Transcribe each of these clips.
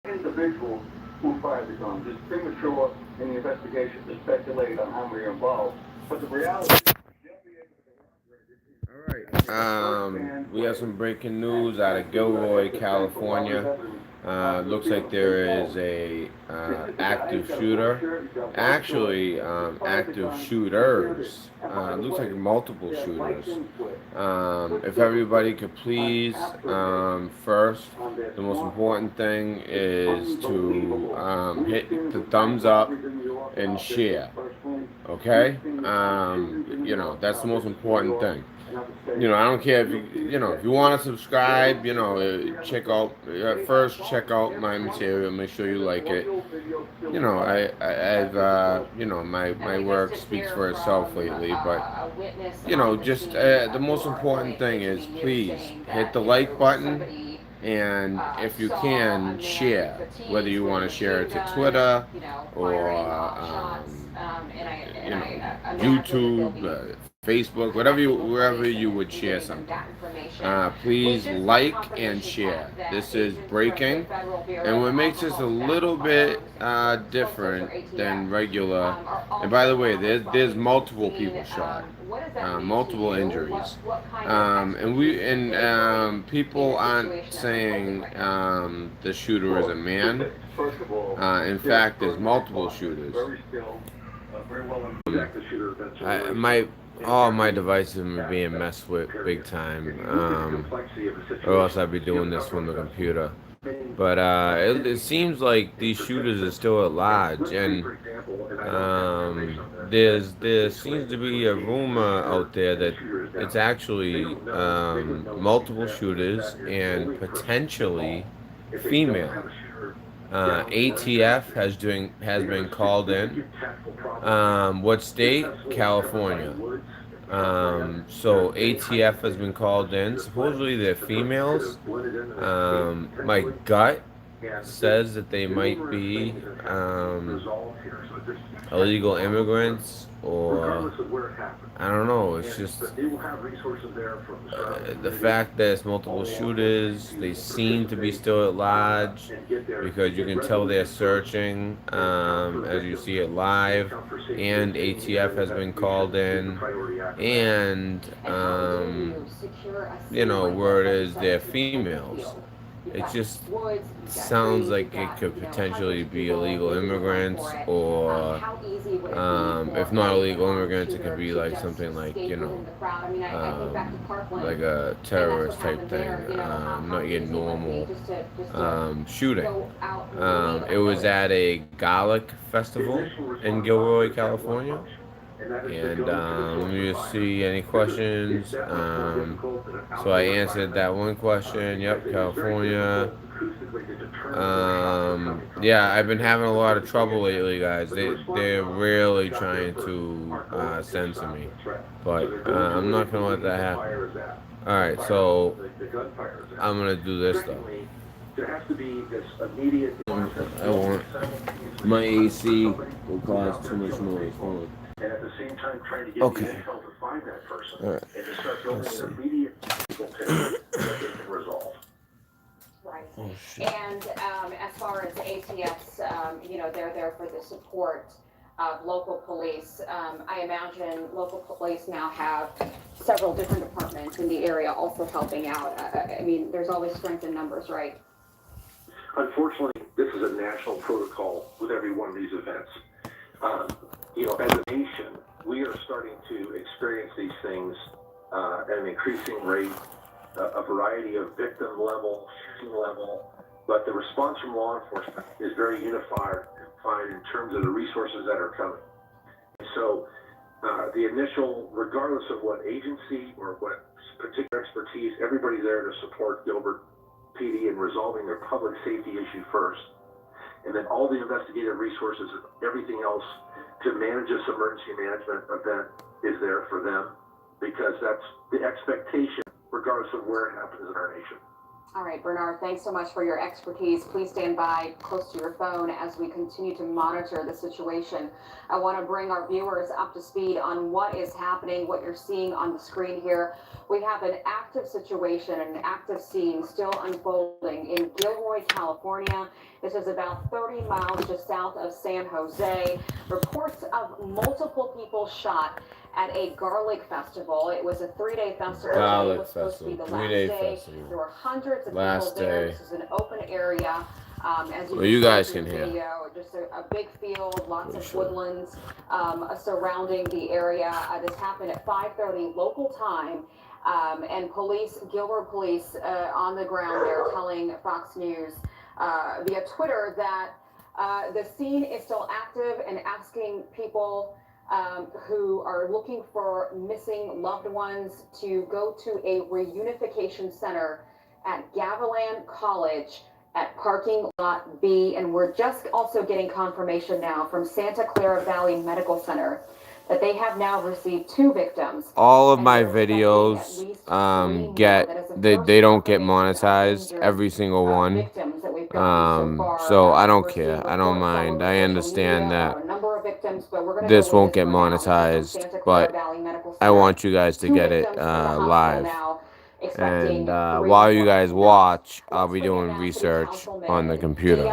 Individuals who fired the guns. It's premature in the investigation to speculate on how many are involved. But the reality is they'll be able to All right. We have some breaking news out of Gilroy, California. Looks like there is a active shooter. Actually, active shooters. Looks like multiple shooters. If everybody could please, first, the most important thing is to hit the thumbs up and share. Okay? That's the most important thing. I don't care if if you want to subscribe, check out, first check out my material, make sure you like it. My work speaks for itself lately, but, just the most important thing is please hit the like button, and if you can, share, whether you want to share it to Twitter or, YouTube, Facebook, wherever you would share something. Please like and share. This is breaking, and what makes this a little bit different than regular. And by the way, there's multiple people shot, multiple injuries, and people aren't saying the shooter is a man. In fact, there's multiple shooters. My all my devices are being messed with big time, or else I'd be doing this from the computer. But it seems like these shooters are still at large, and there seems to be a rumor out there that it's actually multiple shooters and potentially female. ATF has been called in. What state? California. So ATF has been called in. Supposedly they're females. My gut says that they might be illegal immigrants, or I don't know. It's just the fact that it's multiple shooters. They seem to be still at large because you can tell they're searching, as you see it live, and ATF has been called in, and where it is they're females. It just sounds like it could potentially be illegal immigrants, or if not illegal immigrants, it could be like something like like a terrorist type thing, not your normal shooting. It was at a Garlic festival in Gilroy, California. And let me just see any questions. So I answered that one question. Yep, California. Yeah, I've been having a lot of trouble lately, guys. They're really trying to censor me, but I'm not gonna let that happen. All right, so I'm gonna do this though. I want my AC will cause too much noise. Hold on. And at the same time trying to get okay. The intel to find that person. All right. And to start building an immediate legal case that they can resolve. Right. Oh, and as far as ATFs, they're there for the support of local police. I imagine local police now have several different departments in the area also helping out. I mean, there's always strength in numbers, right? Unfortunately, this is a national protocol with every one of these events. As a nation, we are starting to experience these things at an increasing rate, a variety of victim level, shooting level, but the response from law enforcement is very unified in terms of the resources that are coming. So the initial, regardless of what agency or what particular expertise, everybody's there to support Gilbert PD in resolving their public safety issue first. And then all the investigative resources and everything else to manage this emergency management event is there for them, because that's the expectation, regardless of where it happens in our nation. All right, Bernard, thanks so much for your expertise. Please stand by close to your phone as we continue to monitor the situation. I want to bring our viewers up to speed on what is happening, what you're seeing on the screen here. We have an active situation, an active scene still unfolding in Gilroy, California. This is about 30 miles just south of San Jose. Reports of multiple people shot at a garlic festival. It was a 3-day festival. Garlic was supposed to be the festival, last 3-day day. festival. There were hundreds of Last people there. day. This is an open area. As Well, you guys see can in the hear. video, just a big field, lots of Sure. woodlands surrounding the area. This happened at 5:30 local time. And Gilroy police on the ground there telling Fox News via Twitter that the scene is still active and asking people who are looking for missing loved ones to go to a reunification center at Gavilan College at parking lot B. And we're just also getting confirmation now from Santa Clara Valley Medical Center that they have now received 2 victims. All of my videos they don't get monetized, every single one. So I don't care. I don't mind. I understand that this won't get monetized, but I want you guys to get it live. And while you guys watch, I'll be doing research on the computer.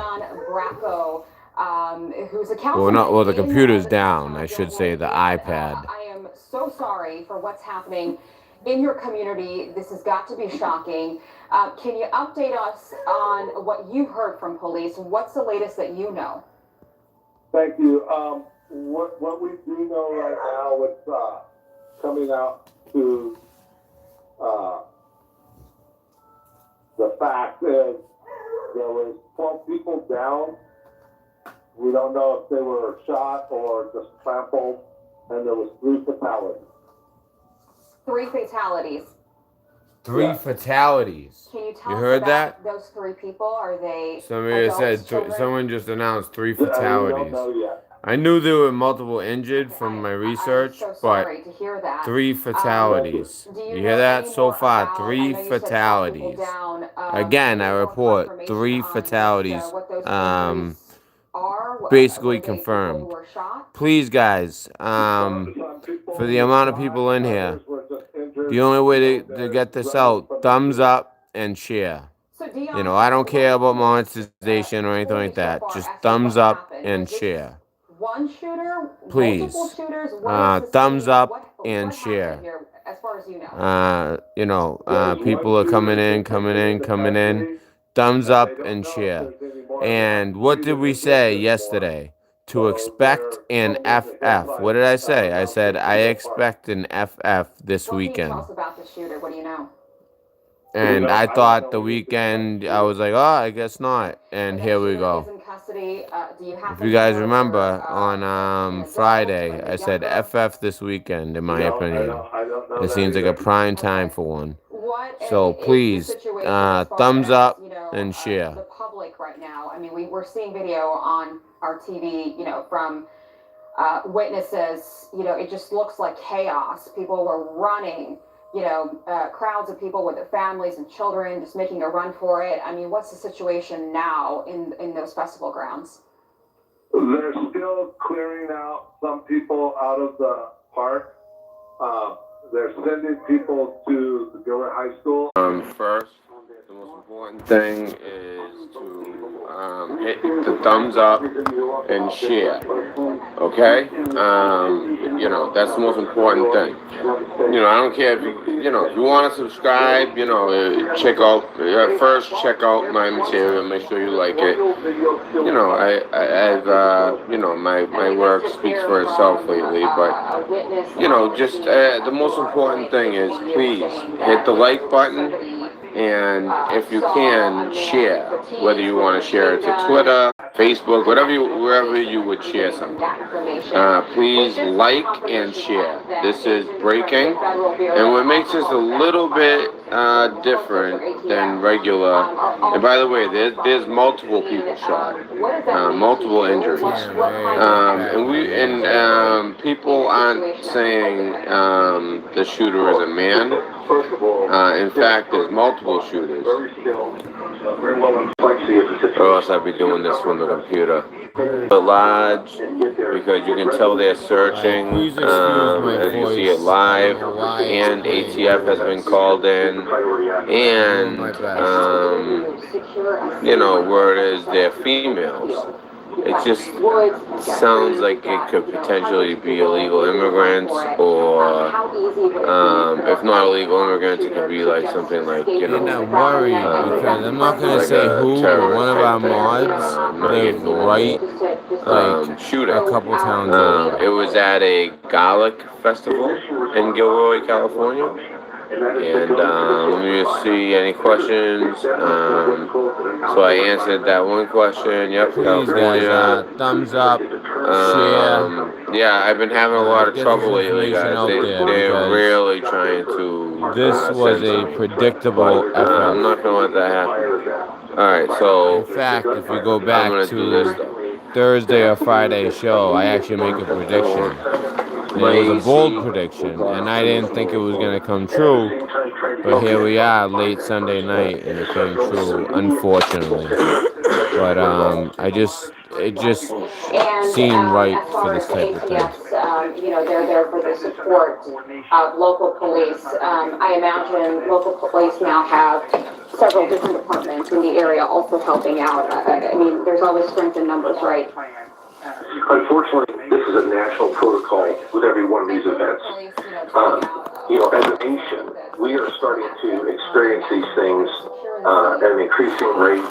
Well, the computer's down. I should say the iPad. I am so sorry for what's happening in your community. This has got to be shocking. Can you update us on what you've heard from police? What's the latest that you know? Thank you. What we do know right now, what's coming out to the fact is there was 12 people down. We don't know if they were shot or just trampled, and there was 3 fatalities. 3 fatalities. 3 fatalities. Can you tell You us heard about that? those 3 people? Are they Somebody adults, said children? someone just announced 3 We don't fatalities. know yet. I knew there were multiple injured from my research, I'm so but sorry to hear that. 3 fatalities. Do You know hear that? any So more far, about- 3 I know you said 12 people fatalities. down. Again, I any more report confirmation 3 on just, fatalities. what those injuries are? Basically Were they people confirmed. who were shot? Please, guys, for the amount of people in here, the only way to get this out, thumbs up and share. So Dion, You know, I don't care about monetization or anything like that. Just thumbs up and share. One shooter, Please. multiple shooters. What is the Thumbs scene? up What and happened share. here, as far as you know? People are coming in. Thumbs up and share. And what did we say yesterday? To expect an FF. What did I say? I said I expect an FF this What can you weekend. tell us about the shooter? What do you know? And I thought the weekend, I was like, oh, I guess not. And here we go. If you guys remember, on Friday, I said FF this weekend, in my opinion. It seems like a prime time for one. So please, thumbs up and share. The public right now, I mean, we're seeing video on our TV, from witnesses. It just looks like chaos. People were running. Crowds of people with their families and children just making a run for it. I mean, what's the situation now in those festival grounds? They're still clearing out some people out of the park. They're sending people to the Gilroy High School. First, the most important thing is to hit the thumbs up and share. Okay? That's the most important thing. I don't care if if you want to subscribe, check out my material, make sure you like it. My work speaks for itself lately, but, the most important thing is please hit the like button. And if you can, share, whether you want to share it to Twitter, Facebook, wherever you would share something. Please like and share. This is breaking, and what makes this a little bit different than regular. And by the way, there's multiple people shot, multiple injuries, and people aren't saying the shooter is a man. In fact, there's multiple shooters. Or else I'd be doing this from the computer. The lodge, because you can tell they're searching, as you see it live, and ATF has been called in, and word is they're females. It just sounds like it could potentially be illegal immigrants, or if not illegal immigrants, it could be like something like, You're not worried because I'm not gonna say who, but one of our mods live right like shooting a couple towns over. It was at a garlic festival in Gilroy, California. And let me just see any questions. So I answered that one question. Yep, Please, California. guys, thumbs up, share. Yeah, I've been having a lot of Get trouble this lately, information guys. out there They're because really trying to. this was a predictable I'm effort. not gonna let that happen. All right, so In fact, if you go I'm back gonna do this to though. Thursday or Friday show, I actually make a prediction. And it was a bold prediction, and I didn't think it was going to come true. But here we are, late Sunday night, and it came true, unfortunately. But it just seemed right for this type of thing. They're there for the support of local police. I imagine local police now have several different departments in the area also helping out. I mean, there's always strength in numbers, right? Unfortunately, this is a national protocol with every one of these events. As a nation, we are starting to experience these things at an increasing rate,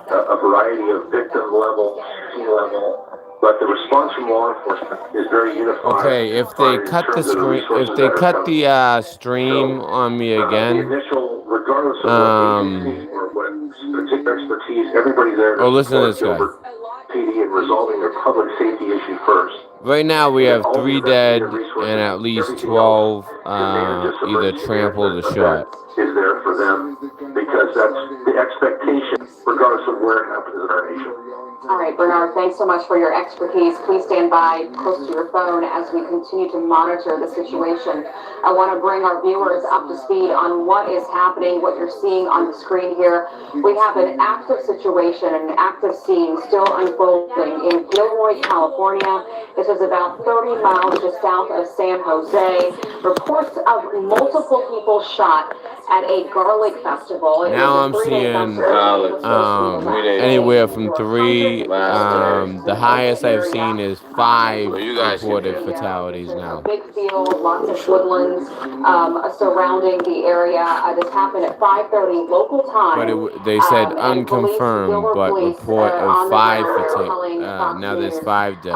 a variety of victim level, shooting level, but the response from law enforcement is very unified. Okay, if they cut the screen, if they cut the stream on me again, regardless of what agency or what particular expertise, everybody there. Oh, listen to this guy. PD and resolving their public safety issue first. Right now we have 3 dead and at least 12 either trampled or shot. Is there for them because that's the expectation, regardless of where it happens in our nation. All right, Bernard, thanks so much for your expertise. Please stand by close to your phone as we continue to monitor the situation. I want to bring our viewers up to speed on what is happening, what you're seeing on the screen here. We have an active situation, an active scene still unfolding in Gilroy, California. This is about 30 miles just south of San Jose. Reports of multiple people shot at a garlic festival. Now I'm seeing anywhere from 3. The highest I've seen is 5 reported fatalities now. Big field, lots of woodlands surrounding the area. This happened at 5:30 local time. But they said unconfirmed, but report of 5 fatalities. Now there's 5 dead.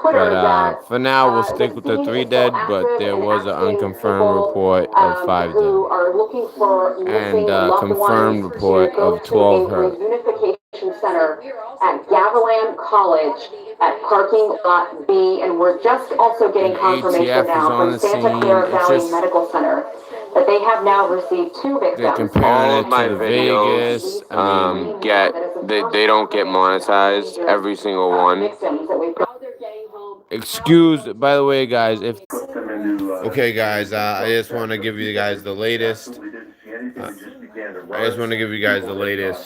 But for now, we'll stick with the 3 dead, but there was an unconfirmed report of 5 dead. And a confirmed report of 12 hurt. Center at Gavilan College at parking lot B, and we're just also getting confirmation now from Santa Clara Valley Medical Center that they have now received 2 victims. They're comparing it to the Vegas. They don't get monetized, every single one. By the way, guys, okay, guys, I just want to give you guys the latest.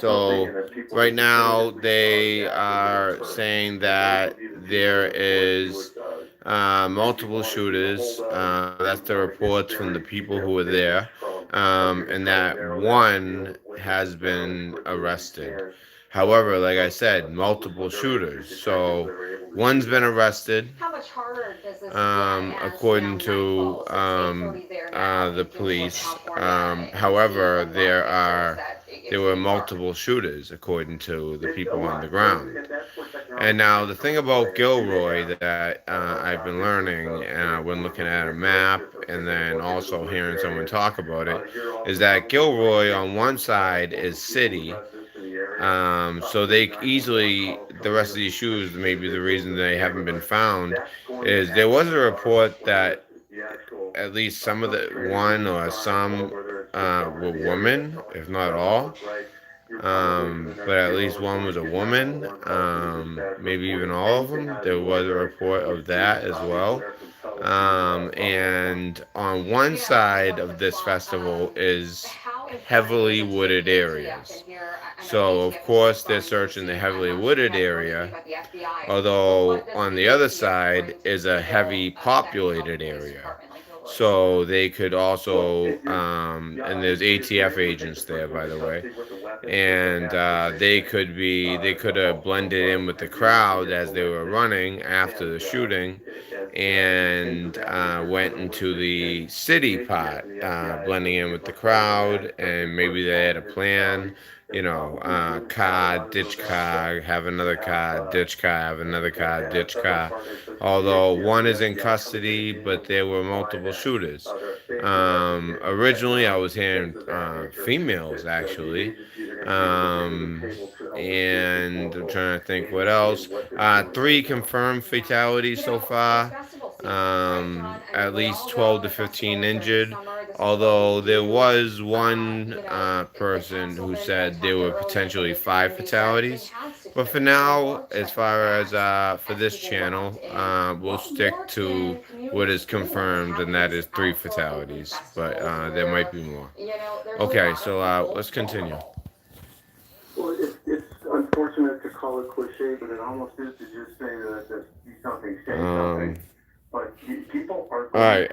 So right now they are saying that there is multiple shooters. That's the reports from the people who were there, and that one has been arrested. However, like I said, multiple shooters. So one's been arrested, according to the police. However, there were multiple shooters, according to the people on the ground. And now the thing about Gilroy that I've been learning when looking at a map and then also hearing someone talk about it is that Gilroy on one side is city, So they easily, the rest of these shoes, maybe the reason they haven't been found is there was a report that at least some of the one or some were women, if not all. But at least one was a woman. Maybe even all of them. There was a report of that as well. And on one side of this festival is heavily wooded areas. So, of course, they're searching the heavily wooded area, although on the other side is a heavy populated area. So they could also, and there's ATF agents there, by the way, and they could have blended in with the crowd as they were running after the shooting, and went into the city part, blending in with the crowd, and maybe they had a plan. Car, ditch car, have another car, ditch car, have another car, ditch car. Although one is in custody, but there were multiple shooters. Originally, I was hearing females actually, and I'm trying to think what else. Three confirmed fatalities so far. At least 12 to 15 injured. Although there was one person who said there were potentially five fatalities. But for now, as far as for this channel, we'll stick to what is confirmed, and that is three fatalities. But there might be more. Okay, so let's continue. Well, it's unfortunate to call it cliche, but it almost is to just say that do something, say something. But people are. All right.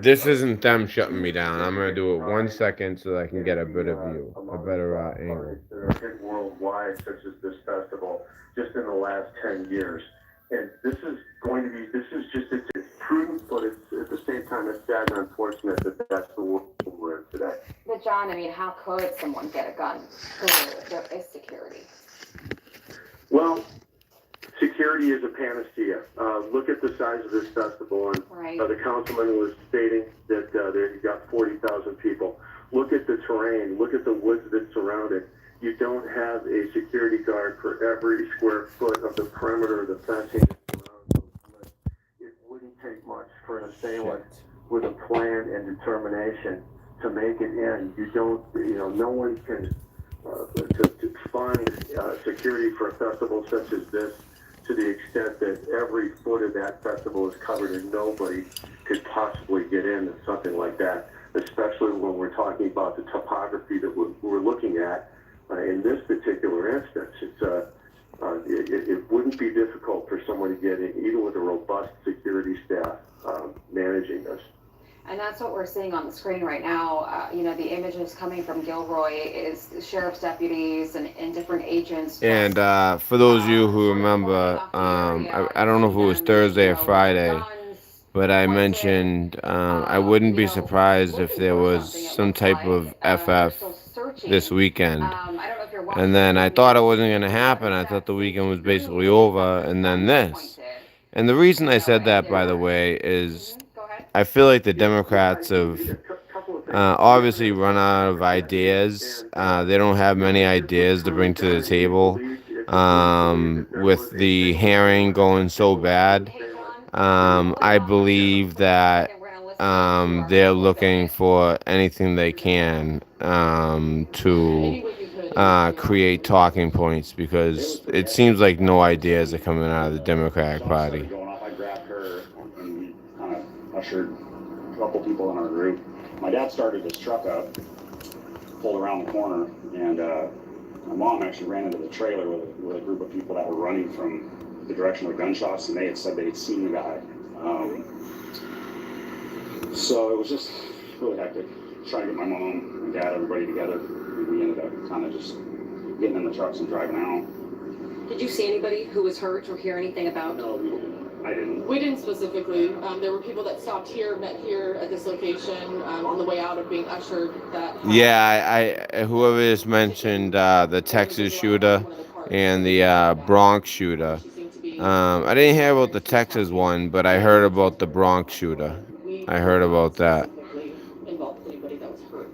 This isn't them shutting me down. I'm gonna do it 1 second so that I can get a better view, a better angle. That are hit worldwide, such as this festival, just in the last 10 years. And this is it's prudent, but it's at the same time it's sad and unfortunate that that's the world we're in today. But John, I mean, how could someone get a gun? There is security. Well, security is a panacea. Look at the size of this festival, and right. The councilman was stating that there you got 40,000 people. Look at the terrain. Look at the woods that surround it. You don't have a security guard for every square foot of the perimeter of the fencing that surrounds those woods. It wouldn't take much for an assailant with a plan and determination to make it in. No one can to fund security for a festival such as this to the extent that every foot of that festival is covered and nobody could possibly get in something like that, especially when we're talking about the topography that we're looking at. In this particular instance, it wouldn't be difficult for someone to get in, even with a robust security staff managing this. And that's what we're seeing on the screen right now. The images coming from Gilroy is the sheriff's deputies and different agents. And for those of you who remember, I don't know if it was Thursday or Friday, but I mentioned I wouldn't be surprised if there was some type of FF this weekend. And then I thought it wasn't going to happen. I thought the weekend was basically over, and then this. And the reason I said that, by the way, is I feel like the Democrats have obviously run out of ideas. They don't have many ideas to bring to the table. With the hearing going so bad, I believe that they're looking for anything they can to create talking points, because it seems like no ideas are coming out of the Democratic Party. I grabbed her and we kind of ushered a couple people in our group. My dad started his truck up, pulled around the corner, and my mom actually ran into the trailer with a group of people that were running from the direction of the gunshots, and they had said they'd seen the guy. So it was just really hectic. Trying to get my mom and dad, everybody together, and we ended up kind of just getting in the trucks and driving out. Did you see anybody who was hurt or hear anything about? No, we didn't. I didn't. We didn't specifically. There were people that stopped here, met here at this location on the way out of being ushered. Yeah, I whoever just mentioned the Texas shooter and the Bronx shooter. I didn't hear about the Texas one, but I heard about the Bronx shooter. I heard about that. Involved with anybody that was hurt.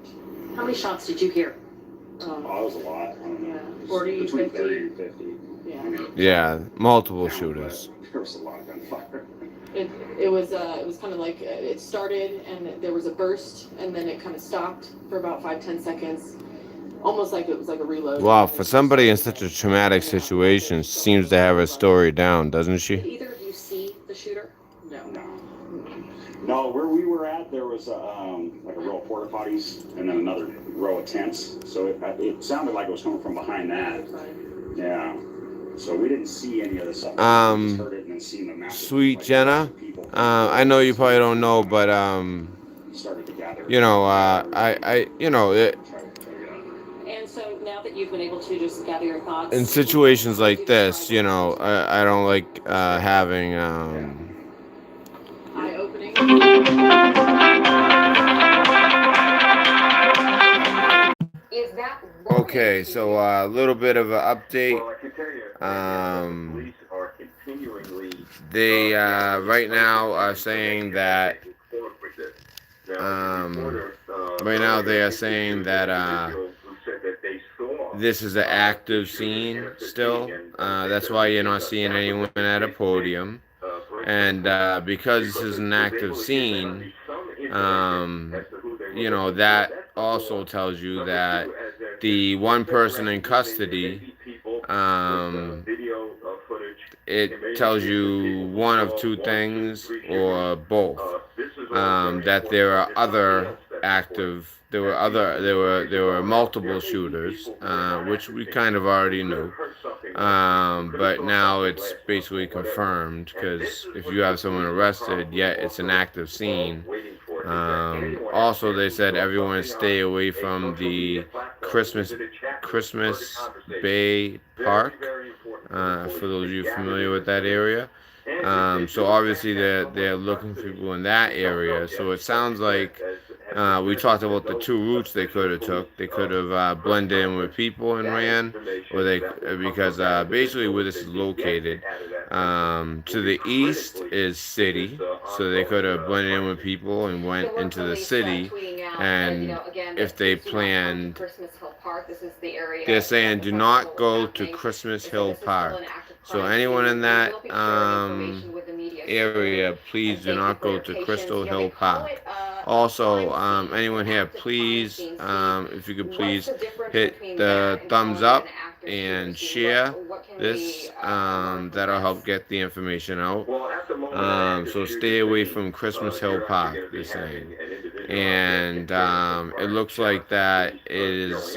How many shots did you hear? Oh, it was a lot. Yeah. 40, between 50. 30 and 50. Yeah. I mean, Yeah, multiple down, shooters. but there was a lot of gunfire. It was kind of like it started and there was a burst and then it kind of stopped for about 5-10 seconds, almost like it was like a reload. Wow, for somebody in such a traumatic situation, seems to have her story down, doesn't she? Did either of you see the shooter? No. No, where we were at, there was like a row of porta potties and then another row of tents. So it sounded like it was coming from behind that. Yeah. So we didn't see any of the stuff. We just heard it and then seen the massive, Sweet like, Jenna, people. I know you probably don't know, but Started to gather. you know, you know, And so now that you've been able to just gather your thoughts in situations like this, you know, I don't like having eye-opening. Is that Okay, so a little bit of an update. Well, I can tell you, the police are continually. They right now are saying that right now they are saying that this is an active scene still. That's why you're not seeing anyone at a podium, and because this is an active scene, you know, that also tells you that the one person in custody, it tells you one of two things or both. That there are other active, there were multiple shooters, which we kind of already knew. But now it's basically confirmed because if you have someone arrested, yet it's an active scene. Also, they said everyone stay away from the Christmas Bay Park. For those of you familiar with that area, so obviously they're looking for people in that area. So it sounds like we talked about the two routes they could have took. They could have blended in with people and ran, or they because basically where this is located, to the east is city, so they could have blended in with people and went into the city. And if they planned, they're saying do not go to Christmas Hill Park. So anyone in that area, please do not go to Crystal Hill Park. Also, anyone here, please, if you could please hit the thumbs up and share this, that'll help get the information out. So stay away from Christmas Hill Park, they're saying. And it looks like that is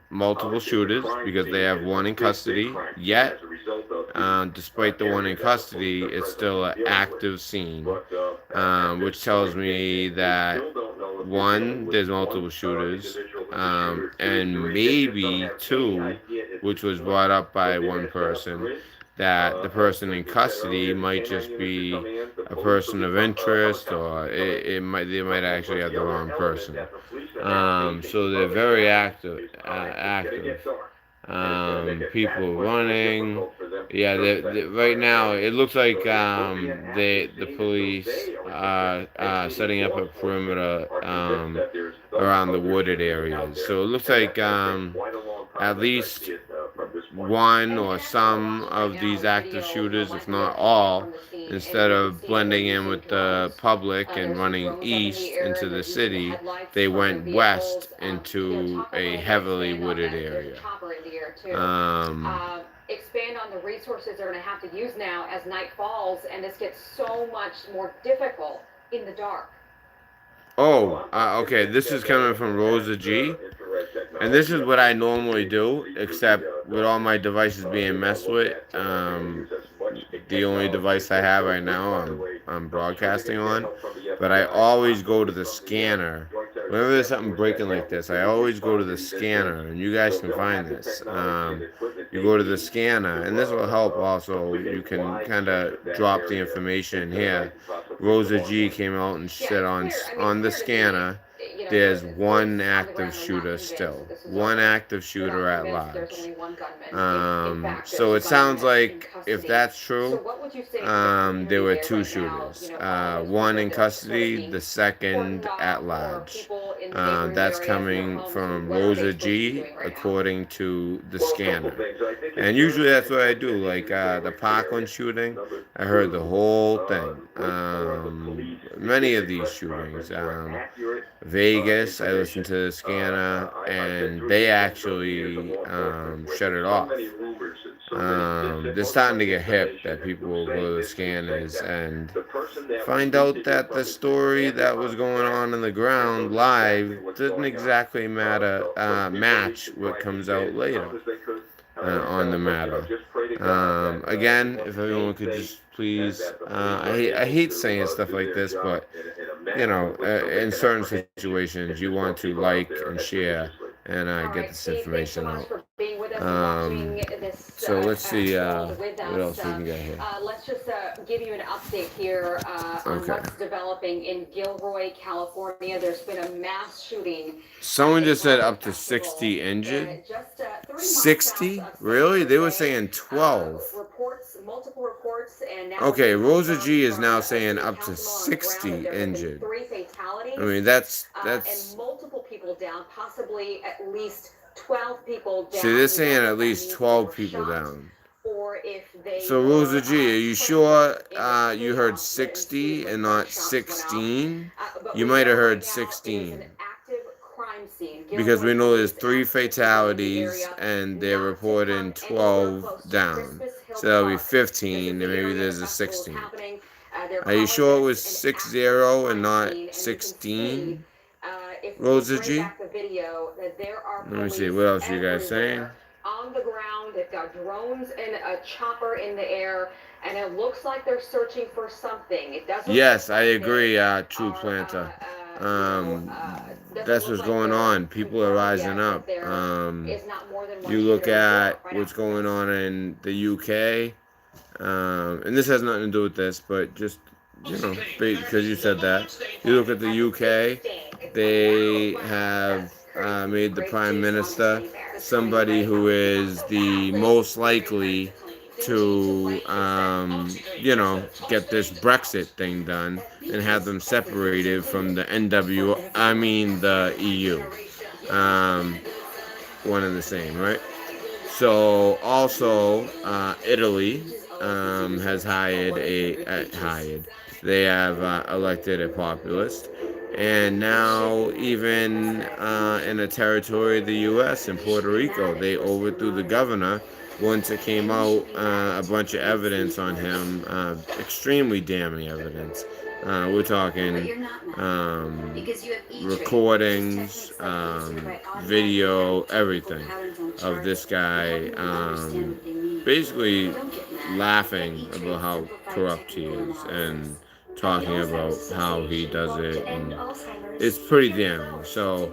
multiple shooters because they have one in custody. Yet, despite the one in custody, it's still an active scene, which tells me that one, there's multiple shooters, and maybe two, which was brought up by one person, that the person in custody might just be a person of interest, or they might actually have the wrong person. So they're very active. People running. Yeah, right now it looks like the police are setting up a perimeter around the wooded areas. So it looks like at least one or some of these active shooters, if not all, instead of blending in with the public and running east into the city, they went west into a heavily wooded area. Expand on the resources they're going to have to use now as night falls and this gets so much more difficult in the dark. Oh, okay, this is coming from Rosa G. And this is what I normally do, except with all my devices being messed with. The only device I have right now I'm broadcasting on. But I always go to the scanner. Whenever there's something breaking like this, I always go to the scanner. And you guys can find this. You go to the scanner, and this will help also. You can kind of drop the information here. Rosa G came out and said on the scanner, there's one active shooter still. One active shooter at large. So it sounds like, if that's true, there were two shooters. One in custody, the second at large. That's coming from Rosa G, according to the scanner. And usually that's what I do. Like the Parkland shooting, I heard the whole thing. Many of these shootings. Vegas, I listened to the scanner, and they actually shut it off. They're starting to get hip that people will go to the scanners and find out that the story that was going on the ground live doesn't exactly match what comes out later on the matter. Again, if everyone could just please, I hate saying stuff like this, but in certain situations, you want to like and share and get this information out. So let's see what else we can get here. Let's just give you an update here on what's developing in Gilroy, California. There's been a mass shooting. Someone just said up to 60 injured. 60? Really? They were saying 12. Multiple reports, and now okay, Rosa G is now saying up to 60 injured. 3 fatalities. I mean, that's and multiple people down, possibly at least 12 people down. See, they're saying at least 12 people down. Or if they so Rosa G, are you sure you heard 60 and not 16? You might have heard 16. Because we know there's 3 fatalities and they're reporting 12 down. So that'll be 15 and maybe there's a 16. Are you sure it was 60 and not 16? Rosa G? Let me see, what else are you guys saying? On the ground, they've got drones and a chopper in the air, and it looks like they're searching for something. It doesn't. Yes, I agree, True Planter. That's what's going on. People are rising up. You look at what's going on in the UK, and this has nothing to do with this, but just, because you said that. You look at the UK, they have made the Prime Minister somebody who is the most likely to, get this Brexit thing done and have them separated from the the EU. One and the same, right? So also, Italy has they have elected a populist. And now, even in a territory of the U.S., in Puerto Rico, they overthrew the governor once it came out a bunch of evidence on him, extremely damning evidence. We're talking recordings, video, everything of this guy basically laughing about how corrupt he is and talking about how he does it, and it's pretty damning. So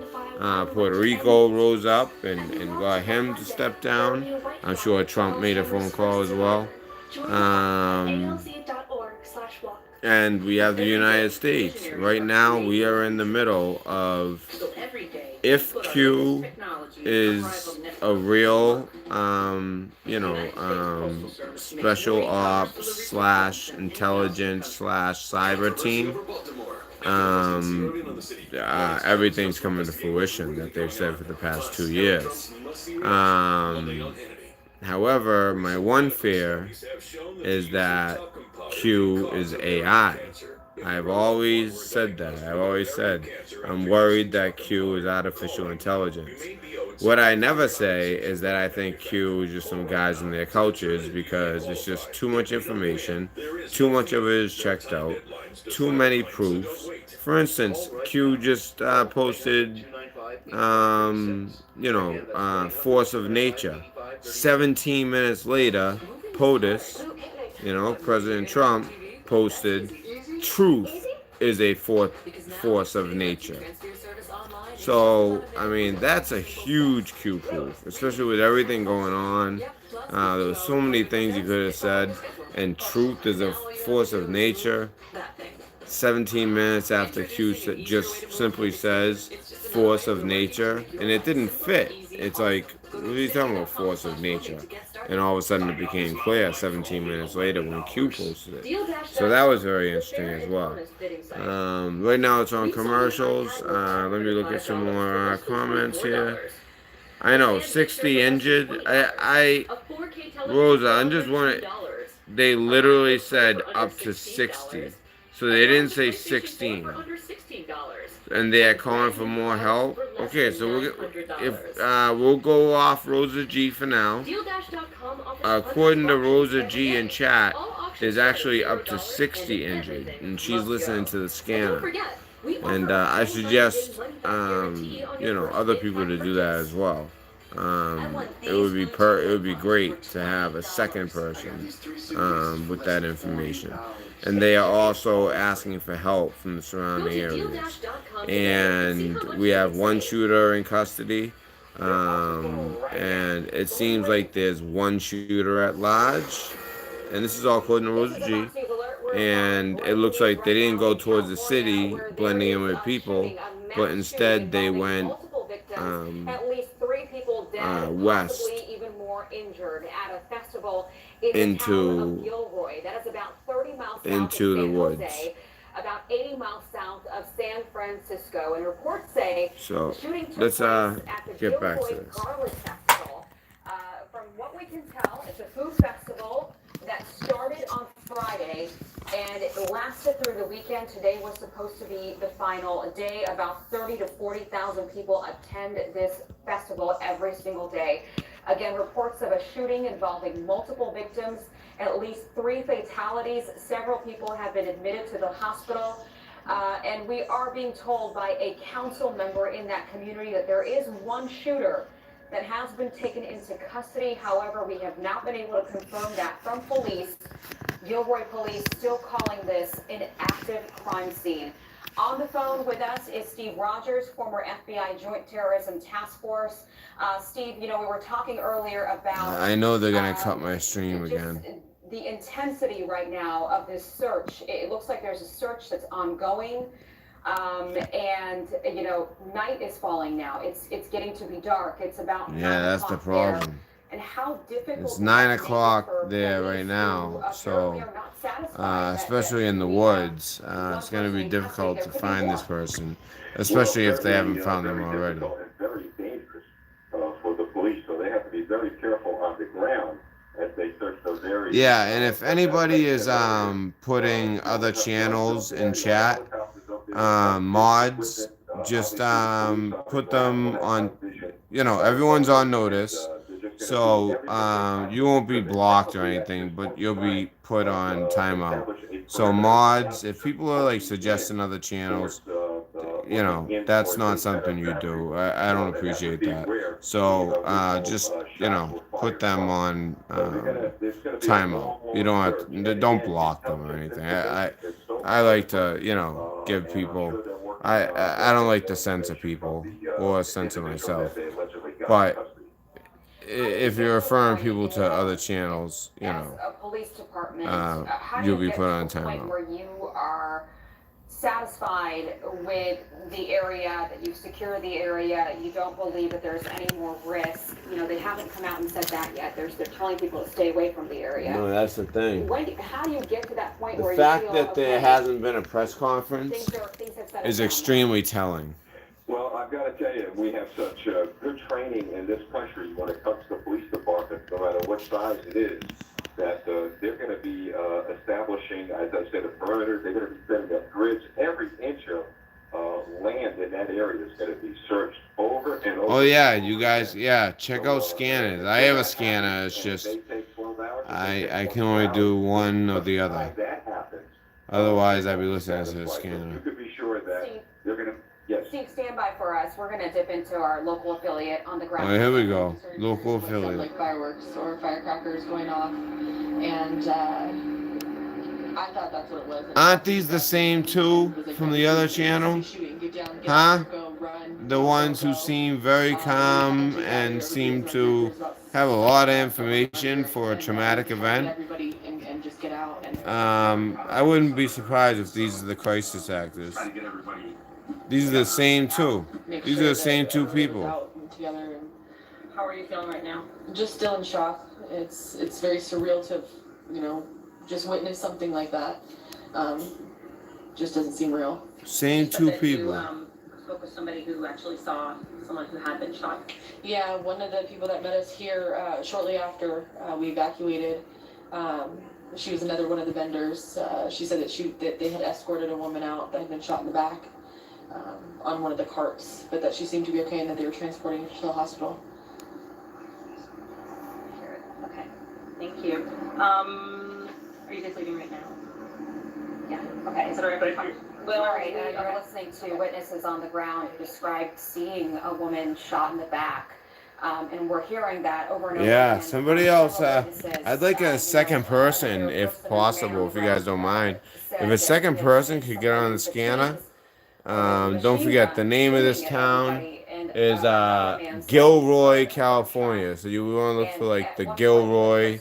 Puerto Rico rose up and got him to step down. I'm sure Trump made a phone call as well. And we have the United States. Right now, we are in the middle of, if Q is a real, special ops / intelligence / cyber team, everything's coming to fruition that they've said for the past 2 years. However, my one fear is that Q is AI. I've always said that. I've always said I'm worried that Q is artificial intelligence. What I never say is that I think Q is just some guys in their cultures, because it's just too much information, too much of it is checked out, too many proofs. For instance, Q just posted, force of nature. 17 minutes later, POTUS, President Trump, posted, truth is a force of nature. So, I mean, that's a huge Q proof, especially with everything going on. There were so many things you could have said, and truth is a force of nature. 17 minutes after Q just simply says force of nature, and it didn't fit. It's like, what are you talking about, force of nature? and all of a sudden it became clear 17 minutes later when Q posted it. So that was very interesting as well. Right now it's on commercials. Let me look at some more comments here. I know, 60 injured. Rosa, I'm just wondering. They literally said up to 60. So they didn't say 16. And they are calling for more help. Okay, so we'll go off Rosa G for now. According to Rosa G in chat, there's actually up to 60 injured, and she's listening to the scanner. And I suggest, other people to do that as well. It would be great to have a second person with that information. And they are also asking for help from the surrounding areas. And we have one shooter in custody. And it seems like there's one shooter at large. And this is all according to Rosa G. And it looks like they didn't go towards the city, blending in with people, but instead they went at least 3 people dead, west, possibly even more injured at a festival in the town of Gilroy. That is about 30 miles south into of the San woods. Jose, about 80 miles south of San Francisco. And reports say So the shooting took let's place at the get back to Gilroy this. Garlic Festival. From what we can tell, it's a food festival that started on Friday and it lasted through the weekend. Today was supposed to be the final day. About 30 to 40,000 people attend this festival every single day. Again, reports of a shooting involving multiple victims, at least 3 fatalities. Several people have been admitted to the hospital. And we are being told by a council member in that community that there is one shooter that has been taken into custody. However, we have not been able to confirm that from police. Gilroy police still calling this an active crime scene. On the phone with us is Steve Rogers, former FBI Joint Terrorism Task Force. Steve, we were talking earlier about... I know they're going to cut my stream again. The intensity right now of this search. It looks like there's a search that's ongoing. And night is falling now. It's getting to be dark. It's about that's the problem. And how difficult it's 9 o'clock there right now, so especially in the woods, it's going to be difficult to find this person, especially if they haven't found them already. It's very dangerous for the police, so they have to be very careful on the ground as they search those areas. Yeah, and if anybody is putting other channels in chat, mods, just put them on, everyone's on notice, so you won't be blocked or anything, but you'll be put on timeout. So mods, if people are like suggesting other channels, that's not something you do. I don't appreciate that. So just put them on timeout. You don't block them or anything. I like to give people. I don't like to censor people or censor myself, but if you're referring people to other channels, you'll be put on timeout. Where you are satisfied with the area, that you've secured the area, you don't believe that there's any more risk. They haven't come out and said that yet. They're telling people to stay away from the area. No, that's the thing. How do you get to that point where you feel... The fact that there hasn't been a press conference is extremely telling. Well, I've got to tell you, we have such good training in this country when it comes to police departments, no matter what size it is, that they're going to be establishing, as I said, a perimeter. They're going to be setting up grids. Every inch of land in that area is going to be searched over and over. Oh, yeah, you guys, check out scanners. I have a scanner. It's just I can only do one or the other. Otherwise, I'd be listening to the scanner. You could be sure that they're going to... Yes. Steve, stand by for us. We're going to dip into our local affiliate on the ground. Oh, here we go. Local affiliate. Like fireworks or firecrackers going off. And I thought that's what it was. Aren't these the same two from the other channel? Huh? The ones who seem very calm and seem to have a lot of information for a traumatic event. I wouldn't be surprised if these are the crisis actors. These are the same two. These are the same two people. How are you feeling right now? Just still in shock. It's very surreal to, you know, just witness something like that. Just doesn't seem real. Same two people. Spoke with somebody who actually saw someone who had been shot. Yeah, one of the people that met us here shortly after we evacuated, she was another one of the vendors. She said that they had escorted a woman out that had been shot in the back on one of the carts, but that she seemed to be okay and that they were transporting her to the hospital. Okay, thank you. Are you guys leaving right now? Yeah, okay. Is it all right, but Well, all right, you're listening to witnesses on the ground who described seeing a woman shot in the back. And we're hearing that over and over Yeah, again. somebody else. Witnesses, I'd like a second person, if possible, if you guys don't mind. If a second person could get on the scanner. Don't forget, the name of this town is Gilroy, California. So you want to look for like the Gilroy.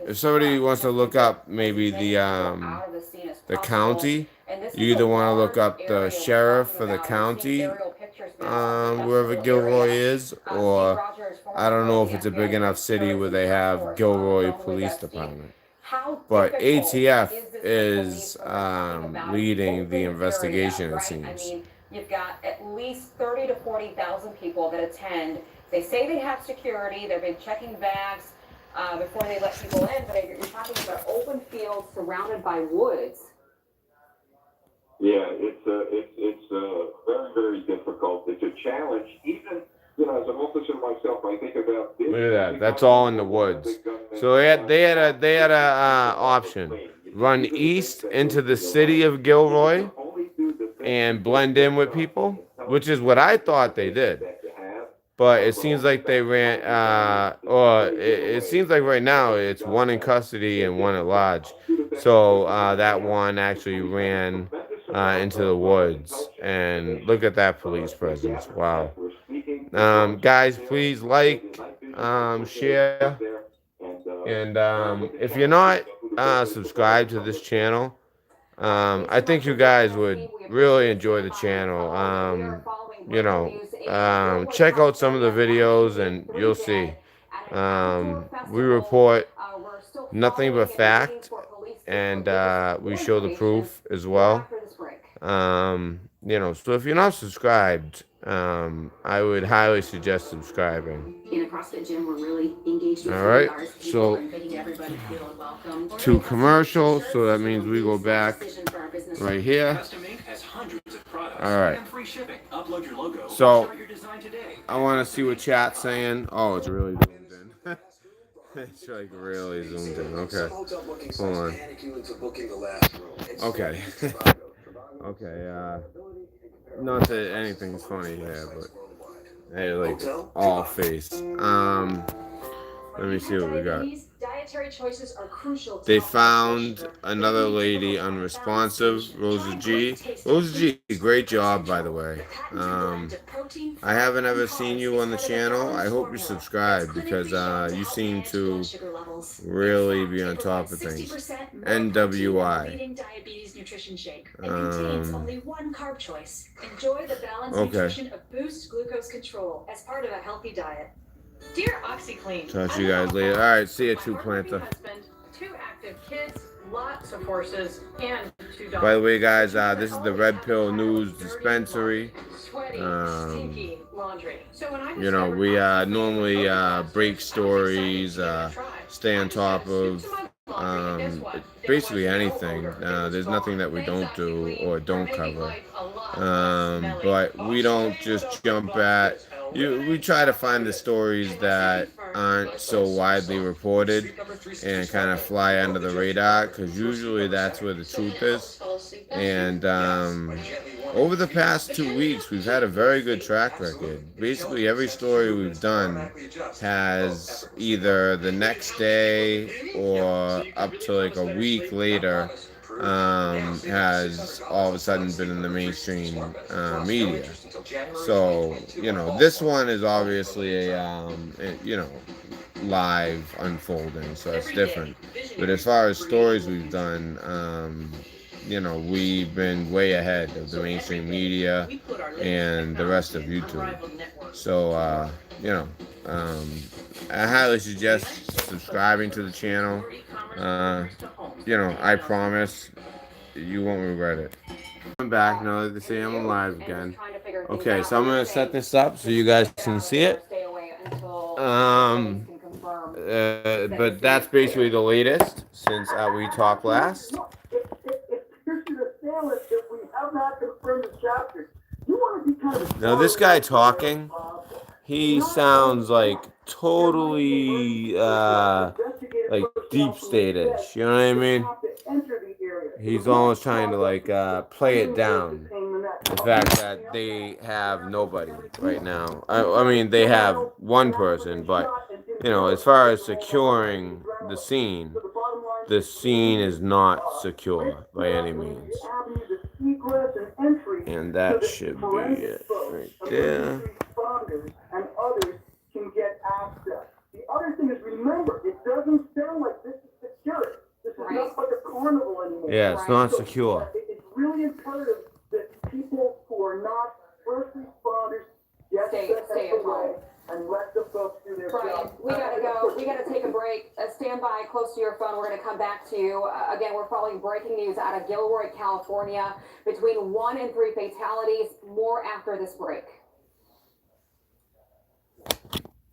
If somebody wants to look up maybe the county, you either want to look up the sheriff for the county, wherever Gilroy is, or I don't know if it's a big enough city where they have Gilroy Police Department. But ATF is leading the investigation, it seems. I mean, you've got at least 30 to 40,000 people that attend. They say they have security. They've been checking bags before they let people in, but you're talking about open fields surrounded by woods. Yeah, it's very, very difficult. It's a challenge. Even, you know, as an officer myself, I think about this. Look at that. That's all in the woods. So they had a option: run east into the city of Gilroy and blend in with people, which is what I thought they did. But it seems like they ran, it seems like right now it's one in custody and one at large. So that one actually ran into the woods. And look at that police presence. Wow. Guys, please like, share. And if you're not subscribed to this channel, I think you guys would really enjoy the channel. You know, check out some of the videos and you'll see. We report nothing but fact, and we show the proof as well. You know, so if you're not subscribed, I would highly suggest subscribing. In a CrossFit gym, we're really engaged with All right, people so and making everybody feel welcome. to commercial, so that means we go back right here. All right. So I want to see what chat's saying. Oh, it's really zoomed in. It's like really zoomed in. Okay, hold on. Okay. Okay. Not that anything's funny here, but hey, like all face. Let me see what we got. Dietary choices are crucial. They found another lady unresponsive, Rosa G. Rosa G, great job, by the way. I haven't ever seen you on the channel. I hope you subscribe because you seem to really be on top of things. NWI. Only one carb choice. Enjoy the balanced nutrition of Boost Glucose Control as part of a healthy diet. Dear OxyClean, Talk to you guys later. All right, see you, True Planter. husband, 2 active kids, lots of horses, and 2 dogs. By the way, guys, this is the Red Pill News Dispensary. Sweaty, stinky laundry. So when I You know, we normally break stories, stay on top of basically anything. There's nothing that we don't do or don't cover. But we don't just jump at we try to find the stories that aren't so widely reported and kind of fly under the radar, because usually that's where the truth is. And over the past 2 weeks, we've had a very good track record. Basically, every story we've done has either the next day or up to like a week later has all of a sudden been in the mainstream media. So, you know, this one is obviously a you know, live unfolding, so it's different. But as far as stories we've done, you know, we've been way ahead of the mainstream media and the rest of YouTube. So, you know, I highly suggest subscribing to the channel. I promise you won't regret it. I'm back now that they say I'm alive again. Okay, so I'm gonna set this up so you guys can see it. But that's basically the latest since we talked last. Now this guy talking, he sounds like totally like deep stated. You know what I mean? He's almost trying to like play it down. The fact that they have nobody right now. I mean, they have one person, but as far as securing the scene is not secure by any means. And that should be it right there. And others can get access. The other thing is, remember, it doesn't sound like this is secure. This is not like a carnival anymore. Yeah, it's not secure. It's really imperative that people who are not first responders Stay at home. and let the folks do their Brian, job. we gotta go. We gotta take a break. Stand by close to your phone. We're gonna come back to you. Again, we're following breaking news out of Gilroy, California. Between 1 and 3 fatalities. More after this break.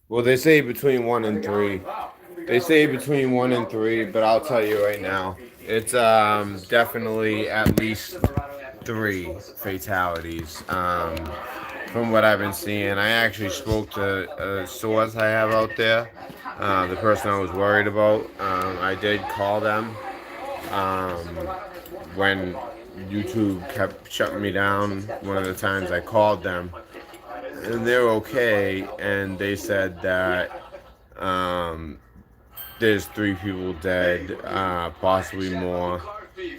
Well, they say between 1 and 3. They say between 1 and 3, but I'll tell you right now, it's definitely at least 3 fatalities. From what I've been seeing, I actually spoke to a source I have out there, the person I was worried about. I did call them when YouTube kept shutting me down. One of the times I called them, and they're okay, and they said that there's 3 people dead, possibly more,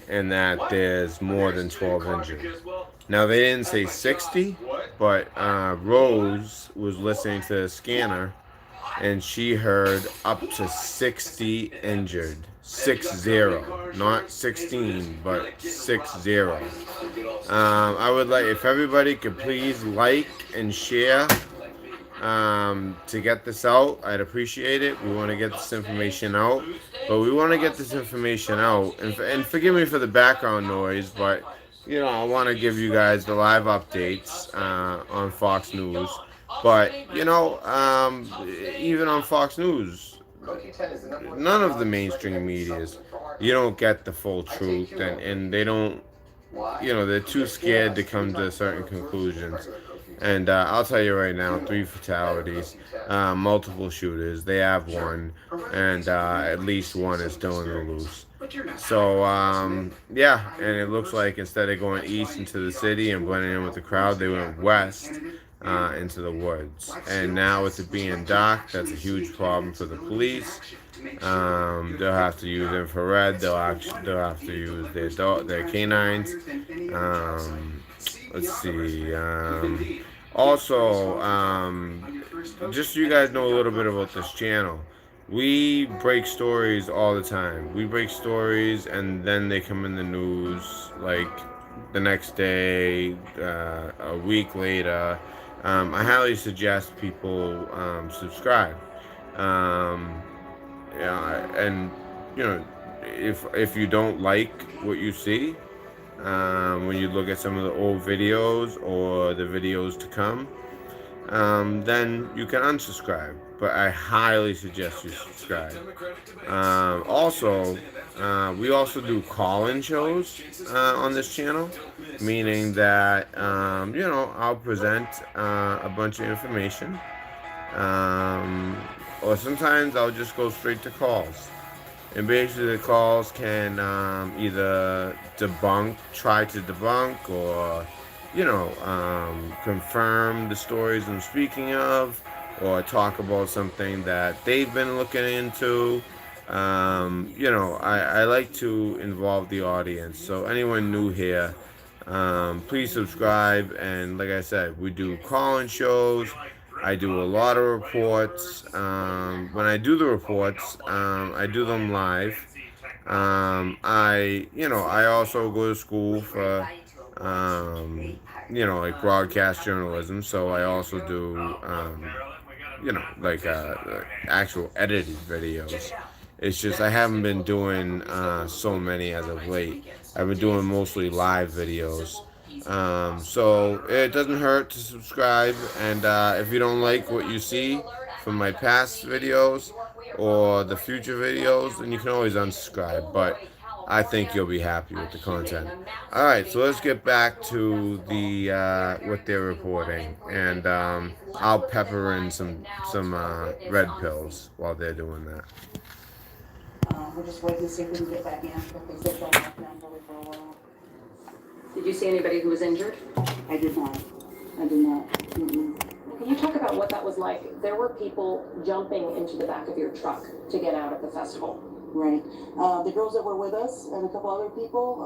and that there's more than 12 injured. Now, they didn't say 60, but Rose was listening to the scanner, and she heard up to 60 injured. 60, not 16, but 60. I would like, if everybody could please like and share to get this out, I'd appreciate it. We want to get this information out, but we want to get this information out, and forgive me for the background noise, but I want to give you guys the live updates on Fox News. But even on Fox News, none of the mainstream medias, you don't get the full truth, and they don't, they're too scared to come to certain conclusions. And I'll tell you right now, 3 fatalities, multiple shooters. They have one, and at least one is still in the loose. So, and it looks like instead of going east into the city and blending in with the crowd, they went west into the woods. And now with it being dark, that's a huge problem for the police. They'll have to use infrared. They'll have to use their canines. Let's see. Also, just so you guys know a little bit about this channel, we break stories all the time. We break stories, and then they come in the news like the next day, a week later. I highly suggest people subscribe. And if you don't like what you see, when you look at some of the old videos or the videos to come, then you can unsubscribe. But I highly suggest you subscribe. Also, we also do call-in shows on this channel, meaning that I'll present a bunch of information, or sometimes I'll just go straight to calls. And basically the calls can either try to debunk, or, confirm the stories I'm speaking of, or talk about something that they've been looking into. I like to involve the audience. So anyone new here, please subscribe. And like I said, we do call-in shows. I do a lot of reports. When I do the reports, I do them live. I also go to school for, like broadcast journalism. So I also do like actual edited videos. It's just I haven't been doing so many as of late. I've been doing mostly live videos. So it doesn't hurt to subscribe, and if you don't like what you see from my past videos or the future videos, then you can always unsubscribe. But I think you'll be happy with the content. All right, so let's get back to the what they're reporting, and I'll pepper in some red pills while they're doing that. We're just waiting to see if we can get back in, but they said they'll lock down probably for a while. Did you see anybody who was injured? I did not. Mm-mm. Can you talk about what that was like? There were people jumping into the back of your truck to get out of the festival. Right. The girls that were with us and a couple other people,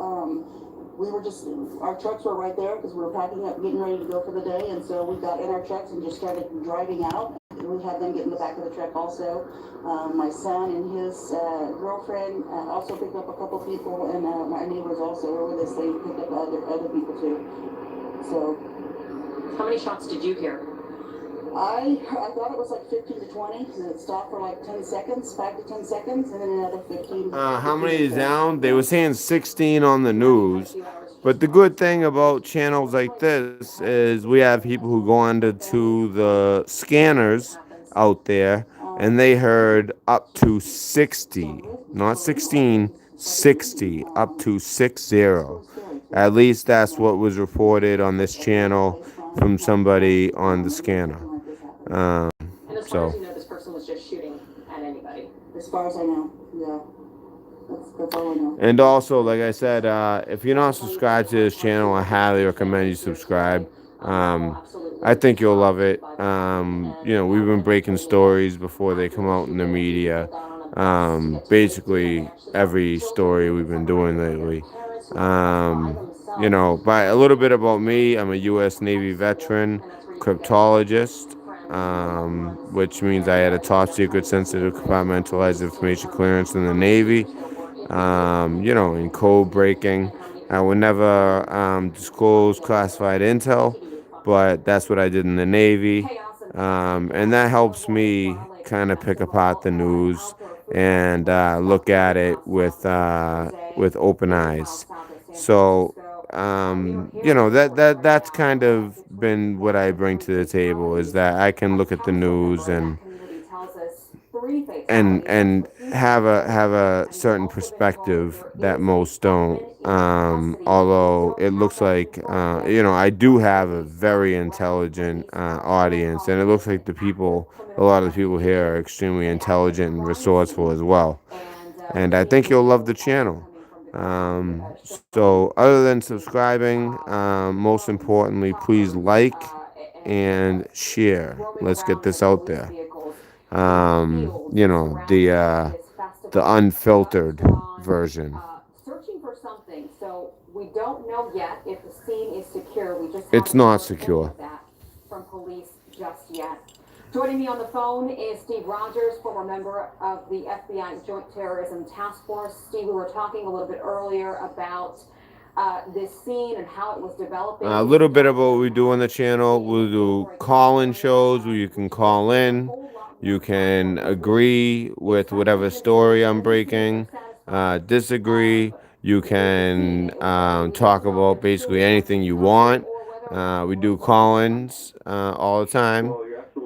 we were just, our trucks were right there because we were packing up, getting ready to go for the day. And so we got in our trucks and just started driving out. We had them get in the back of the truck also. My son and his girlfriend also picked up a couple people, and my neighbors also were with us. They picked up other people too. So. How many shots did you hear? I thought it was like 15 to 20, and it stopped for like 10 seconds, 5 to 10 seconds, and then another 15. How many is down? They were saying 16 on the news. But the good thing about channels like this is we have people who go onto the scanners out there, and they heard up to 60, not 16, 60, up to 60. At least that's what was reported on this channel from somebody on the scanner. And as far as you know, this person was just shooting at anybody. As far as I know, yeah. That's all I know. And also, like I said, if you're not subscribed to this channel, I highly recommend you subscribe. I think you'll love it. We've been breaking stories before they come out in the media. Basically, every story we've been doing lately. By a little bit about me, I'm a U.S. Navy veteran, cryptologist, which means I had a top secret sensitive compartmentalized information clearance in the Navy. In code breaking. I would never disclose classified intel, but that's what I did in the Navy. And that helps me kind of pick apart the news and look at it with open eyes. So, that's kind of been what I bring to the table, is that I can look at the news and have a certain perspective that most don't. Although it looks like I do have a very intelligent audience, and it looks like a lot of the people here are extremely intelligent and resourceful as well. And I think you'll love the channel. So other than subscribing, most importantly, please like and share. Let's get this out there. The unfiltered version. Searching for something, so we don't know yet if the scene is secure. We just It's not secure. That from police just yet. Joining me on the phone is Steve Rogers, former member of the FBI Joint Terrorism Task Force. Steve, we were talking a little bit earlier about this scene and how it was developing. A little bit of what we do on the channel. We'll do call-in shows where you can call in. You can agree with whatever story I'm breaking, disagree. You can talk about basically anything you want. We do call-ins all the time.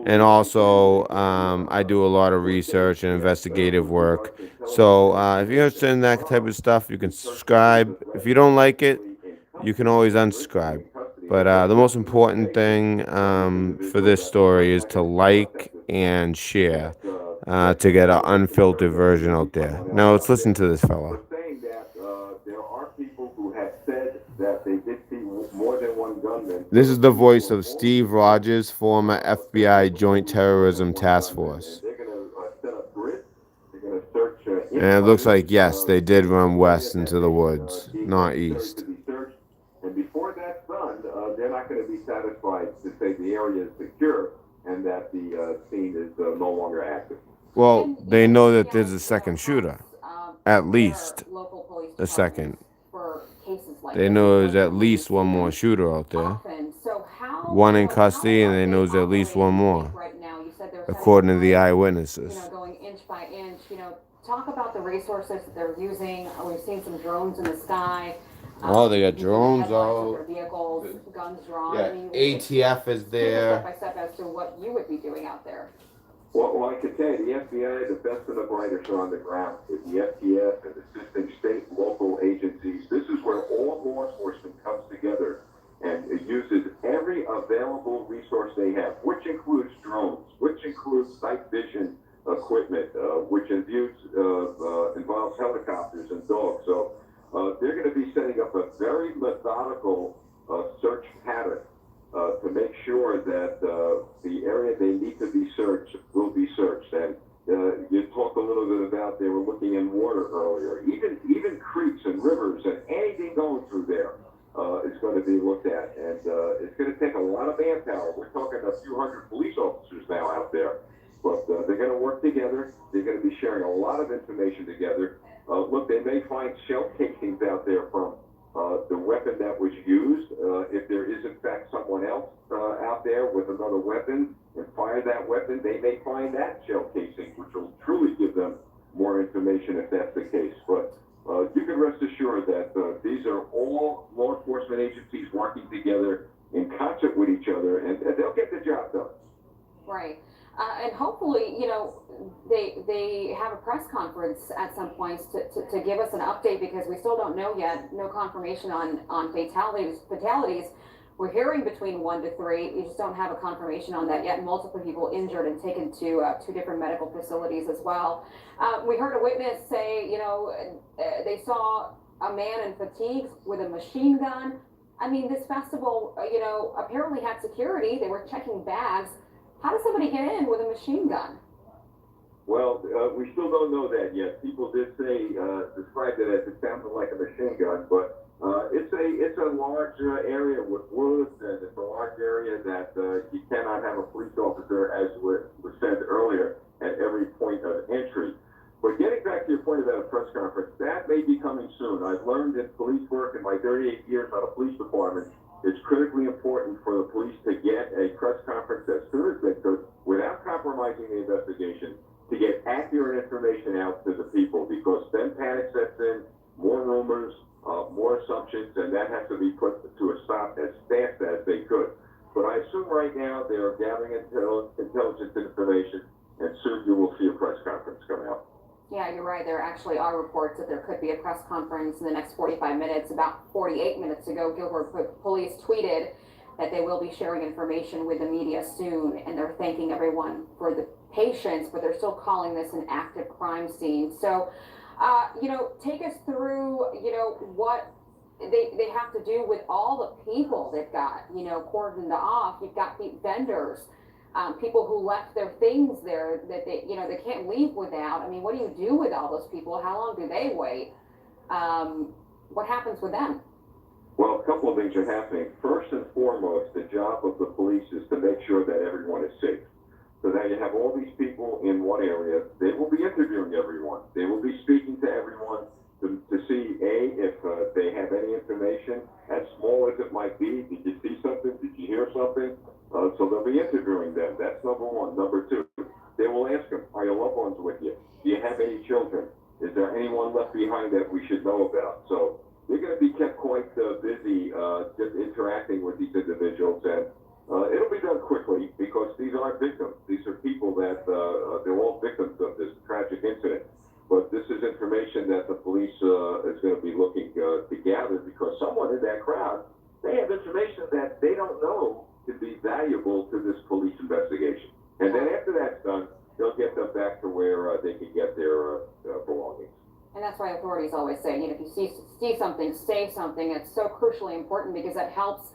And also, I do a lot of research and investigative work. So if you're interested in that type of stuff, you can subscribe. If you don't like it, you can always unsubscribe. But the most important thing for this story is to like and share to get an unfiltered version out there. Now let's listen to this fella. Saying that there are people who have said that they did see more than one gunman. This is the voice of Steve Rogers, former FBI Joint Terrorism Task Force. They're going to set up grids. They're going to search. And it looks like, yes, they did run west into the woods, not east. And before that's done, they're not going to be satisfied to say the area is secure and that the scene is no longer active. Well, they know that there's a second shooter, at least a second. They know there's at least one more shooter out there. One in custody, and they know there's at least one more. according to the you eyewitnesses. know, going inch by inch, you know, talk about the resources that they're using. We've seen some drones in the sky. Oh, they got You've seen drones headlights of out. their vehicles, guns drawn. Yeah, I mean, ATF is take us there. step by step as to what you would be doing out there. Well, I can tell you, the FBI, the best of the brightest are on the ground with the FTF and assisting state and local agencies. This is where all law enforcement comes together and it uses every available resource they have, which includes drones, which includes night vision equipment, which involves helicopters and dogs. So they're going to be setting up a very methodical search pattern to make sure that the area they need to be searched will be searched. And you talked a little bit about they were looking in water earlier. Even creeks and rivers and anything going through there is going to be looked at. And it's going to take a lot of manpower. We're talking a few hundred police officers now out there. But they're going to work together. They're going to be sharing a lot of information together. Look, they may find shell casings out there from the weapon that was used. If there is in fact someone else out there with another weapon and fire that weapon, they may find that shell casing, which will truly give them more information if that's the case. But you can rest assured that these are all law enforcement agencies working together in concert with each other, and they'll get the job done. Right. And hopefully, you know, they have a press conference at some points to give us an update, because we still don't know yet, no confirmation on fatalities. We're hearing between 1 to 3. You just don't have a confirmation on that yet. Multiple people injured and taken to 2 different medical facilities as well. We heard a witness say, you know, they saw a man in fatigues with a machine gun. I mean, this festival, you know, apparently had security. They were checking bags. How does somebody get in with a machine gun? Well, we still don't know that yet. People did say, described it as it sounded like a machine gun, but it's a large area with woods, and it's a large area that you cannot have a police officer, as was said earlier, at every point of entry. But getting back to your point about a press conference, that may be coming soon. I've learned in police work in my 38 years on a police department, it's critically important for the police to get a press conference as soon as they could, without compromising the investigation, to get accurate information out to the people, because then panic sets in, more rumors, more assumptions, and that has to be put to a stop as fast as they could. But I assume right now they're gathering intelligence information, and soon you will see a press conference come out. Yeah, you're right. There actually are reports that there could be a press conference in the next 45 minutes. About 48 minutes ago, Gilroy police tweeted that they will be sharing information with the media soon, and they're thanking everyone for the patience, but they're still calling this an active crime scene. So, you know, take us through, you know, what they have to do with all the people they've got, you know, cordoned off. You've got vendors. People who left their things there that they, you know, they can't leave without. I mean, what do you do with all those people? How long do they wait? What happens with them? Well, a couple of things are happening. First and foremost, the job of the police is to make sure that everyone is safe. So now you have all these people in one area. They will be interviewing everyone. They will be speaking to everyone to see, if they have any information, as small as it might be. Did you see something? Did you hear something? So they'll be interviewing them. That's number one. Number two, they will ask them, are your loved ones with you? Do you have any children? Is there anyone left behind that we should know about? So they're going to be kept quite busy just interacting with these individuals. And it'll be done quickly, because these aren't victims. These are people that they're all victims of this tragic incident. But this is information that the police is going to be looking to gather, because someone in that crowd, they have information that they don't know could be valuable to this police investigation. And then after that's done, they'll get them back to where they can get their belongings. And that's why authorities always say, you know, if you see something, say something. It's so crucially important, because that helps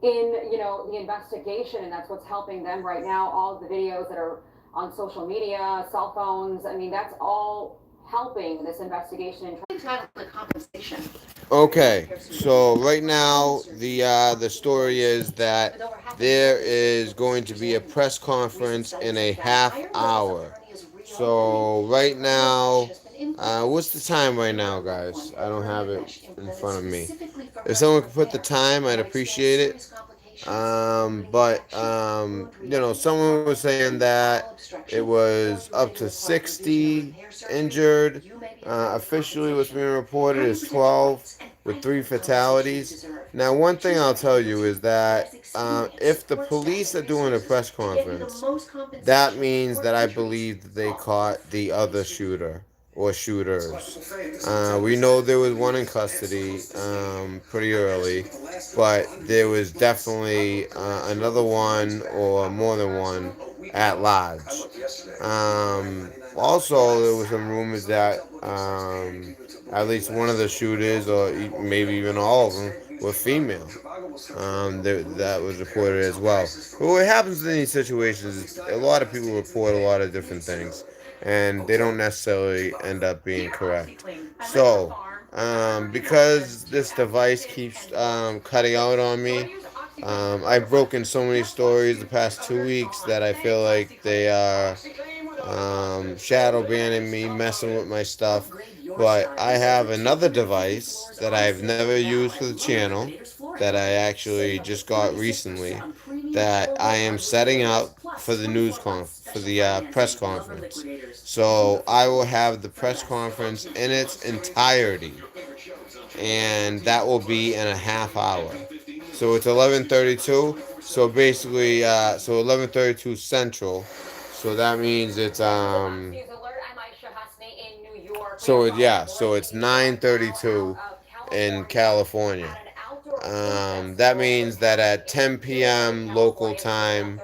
in, you know, the investigation, and that's what's helping them right now. All of the videos that are on social media, cell phones, I mean, that's all helping this investigation and trying to the compensation. Okay, so right now the story is that there is going to be a press conference in a half hour. So right now, what's the time right now, guys? I don't have it in front of me. If someone could put the time, I'd appreciate it. Someone was saying that it was up to 60 injured. Officially, what's being reported is 12 with 3 fatalities. Now, one thing I'll tell you is that if the police are doing a press conference, that means that I believe that they caught the other shooter or shooters. We know there was one in custody pretty early, but there was definitely another one or more than one at large. Also, there was some rumors that at least one of the shooters, or maybe even all of them, were female. That was reported as well. But what happens in these situations is a lot of people report a lot of different things, and they don't necessarily end up being correct. So, because this device keeps cutting out on me, I've broken so many stories the past 2 weeks that I feel like they are shadow banning me, messing with my stuff. But I have another device that I've never used for the channel that I actually just got recently that I am setting up for the for the press conference. So I will have the press conference in its entirety, and that will be in a half hour. So it's 11:32. So basically, 11:32 Central. So that means it's So it's 9:32 in California. That means that at 10 p.m. local time,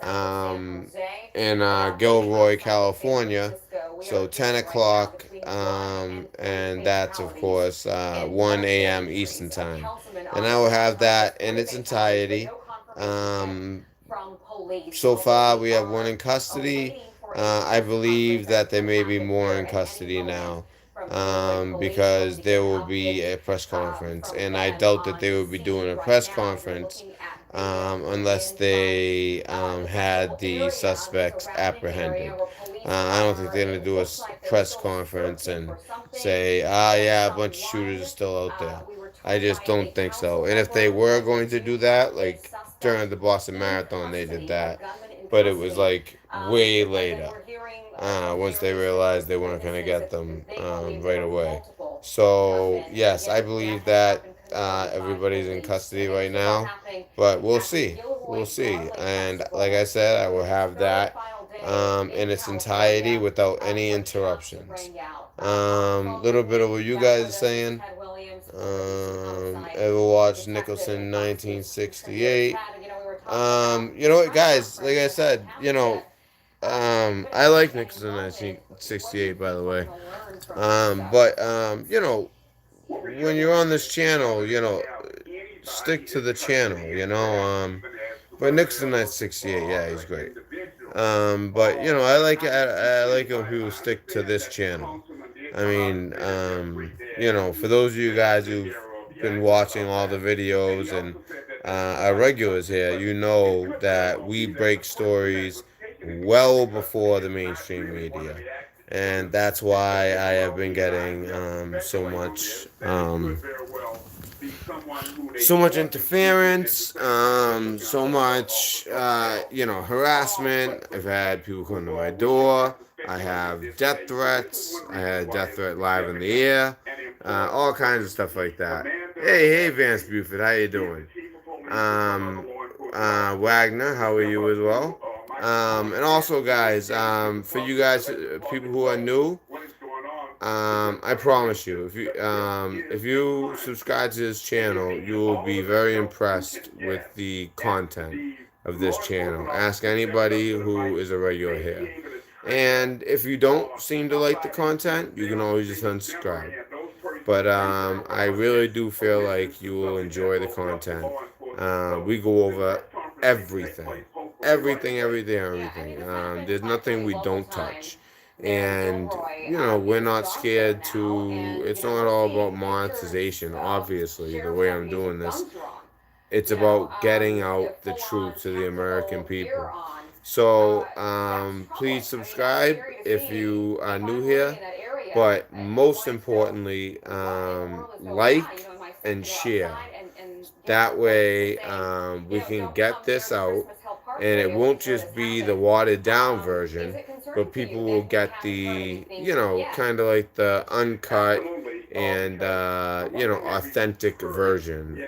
um, in Gilroy, California, so 10 o'clock, and that's of course 1 a.m. Eastern time, and I will have that in its entirety. Um, so far, we have one in custody. I believe that there may be more in custody now, because there will be a press conference, and I doubt that they will be doing a press conference unless they had the suspects apprehended. I don't think they're going to do a press conference and say, yeah, a bunch of shooters are still out there. I just don't think so. And if they were going to do that, like during the Boston Marathon, they did that. But it was like way later, once they realized they weren't going to get them right away. So, yes, I believe that everybody's in custody right now. But we'll see. We'll see. And like I said, I will have that in its entirety without any interruptions. Little bit of what you guys are saying. Ever watched Nicholson 1968? You know what, guys? Like I said, I like Nicholson 1968, by the way. But when you're on this channel, stick to the channel. But Nicholson 1968, yeah, he's great. But I like him who stick to this channel. I mean, for those of you guys who've been watching all the videos and are regulars here, you know that we break stories well before the mainstream media, and that's why I have been getting so much interference, so much, harassment. I've had people come to my door. I have death threats. I had a death threat live in the air. All kinds of stuff like that. Hey, Vance Buford, how you doing? Wagner, how are you as well? And also, guys, for you guys, people who are new, I promise you, if you subscribe to this channel, you will be very impressed with the content of this channel. Ask anybody who is a regular here. And if you don't seem to like the content, you can always just unsubscribe. But I really do feel like you will enjoy the content. We go over everything. Everything. There's nothing we don't touch. And, we're not scared to, it's not all about monetization, obviously, the way I'm doing this. It's about getting out the truth to the American people. So, please subscribe if you are new here. But most importantly, like and share. That way, we can get this out, and it won't just be the watered down version, but people will get the, kind of like the uncut and, authentic version,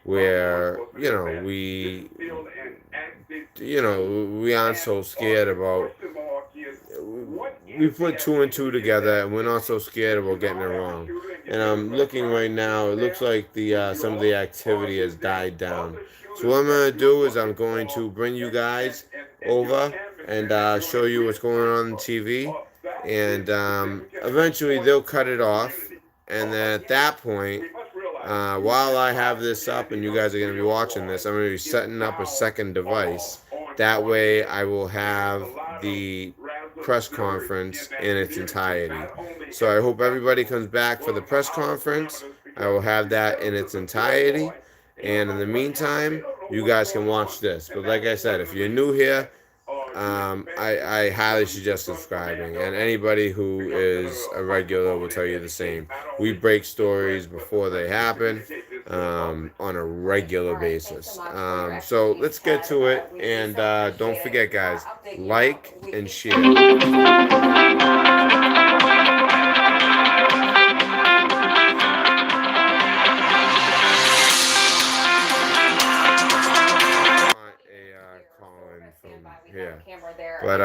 where, we aren't so scared about, we put two and two together, and we're not so scared about getting it wrong. And I'm looking right now, it looks like the some of the activity has died down. So what I'm going to do is I'm going to bring you guys over and show you what's going on TV. And eventually they'll cut it off. And then at that point, while I have this up and you guys are going to be watching this, I'm going to be setting up a second device. That way I will have the press conference in its entirety. So I hope everybody comes back for the press conference. I will have that in its entirety. And in the meantime, you guys can watch this. But like I said, if you're new here, I highly suggest subscribing. And anybody who is a regular will tell you the same. We break stories before they happen on a regular basis. So let's get to it. And don't forget, guys, like and share. But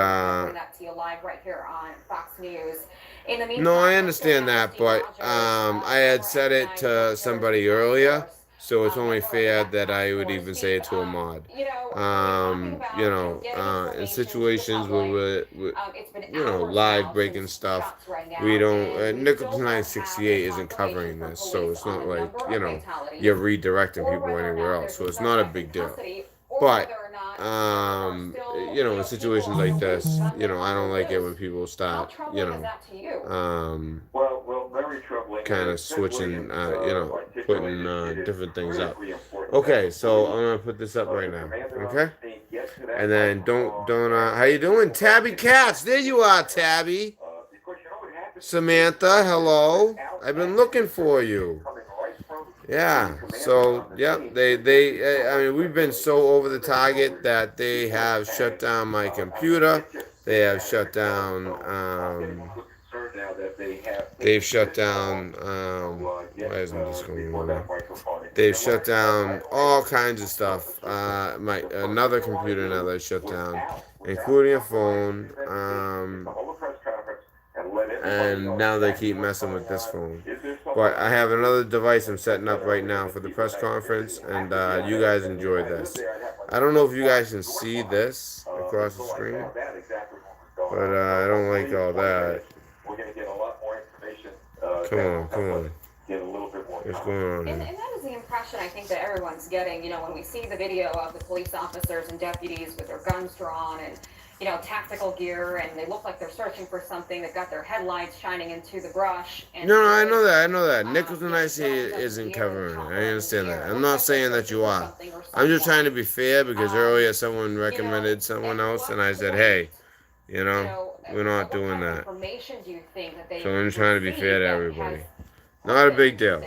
no, I understand that, but I had said it to somebody earlier, so it's only fair that I would even say it to a mod. In situations where we're live breaking stuff, we don't. Nickel 968 isn't covering this, so it's not like you're redirecting people anywhere else, so it's not a big deal. But in situations like this, I don't like it when people start, kind of switching, putting different things up. Okay, so I'm gonna put this up right now. Okay, and then don't. How you doing, Tabby Katz? There you are, Tabby. Samantha, hello. I've been looking for you. Yeah, so, I mean, we've been so over the target that they have shut down my computer. They have shut down, why isn't this going on? They've shut down all kinds of stuff. Another computer now they shut down, including a phone, and now they keep messing with this phone. But I have another device I'm setting up right now for the press conference, and you guys enjoy this. I don't know if you guys can see this across the screen, but I don't like all that. Come on. What's going on here? And that is the impression I think that everyone's getting, when we see the video of the police officers and deputies with their guns drawn and tactical gear, and they look like they're searching for something. They've got their headlights shining into the brush. And no, I know that. Nichols and I say isn't covering it. I understand that. I'm not saying that you are. I'm just trying to be fair because earlier someone recommended someone else, and I said, hey, we're not doing that. So I'm trying to be fair to everybody. Not a big deal.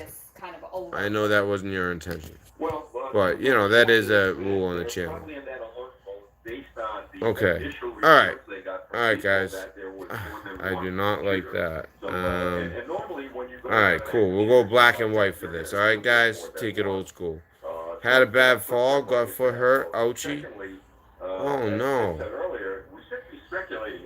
I know that wasn't your intention. But, that is a rule on the channel. Okay. Alright, guys. I do not like that. Alright, cool. We'll go black and white for this. Alright, guys? Take it old school. Had a bad fall. Got foot hurt. Ouchie. Oh, no.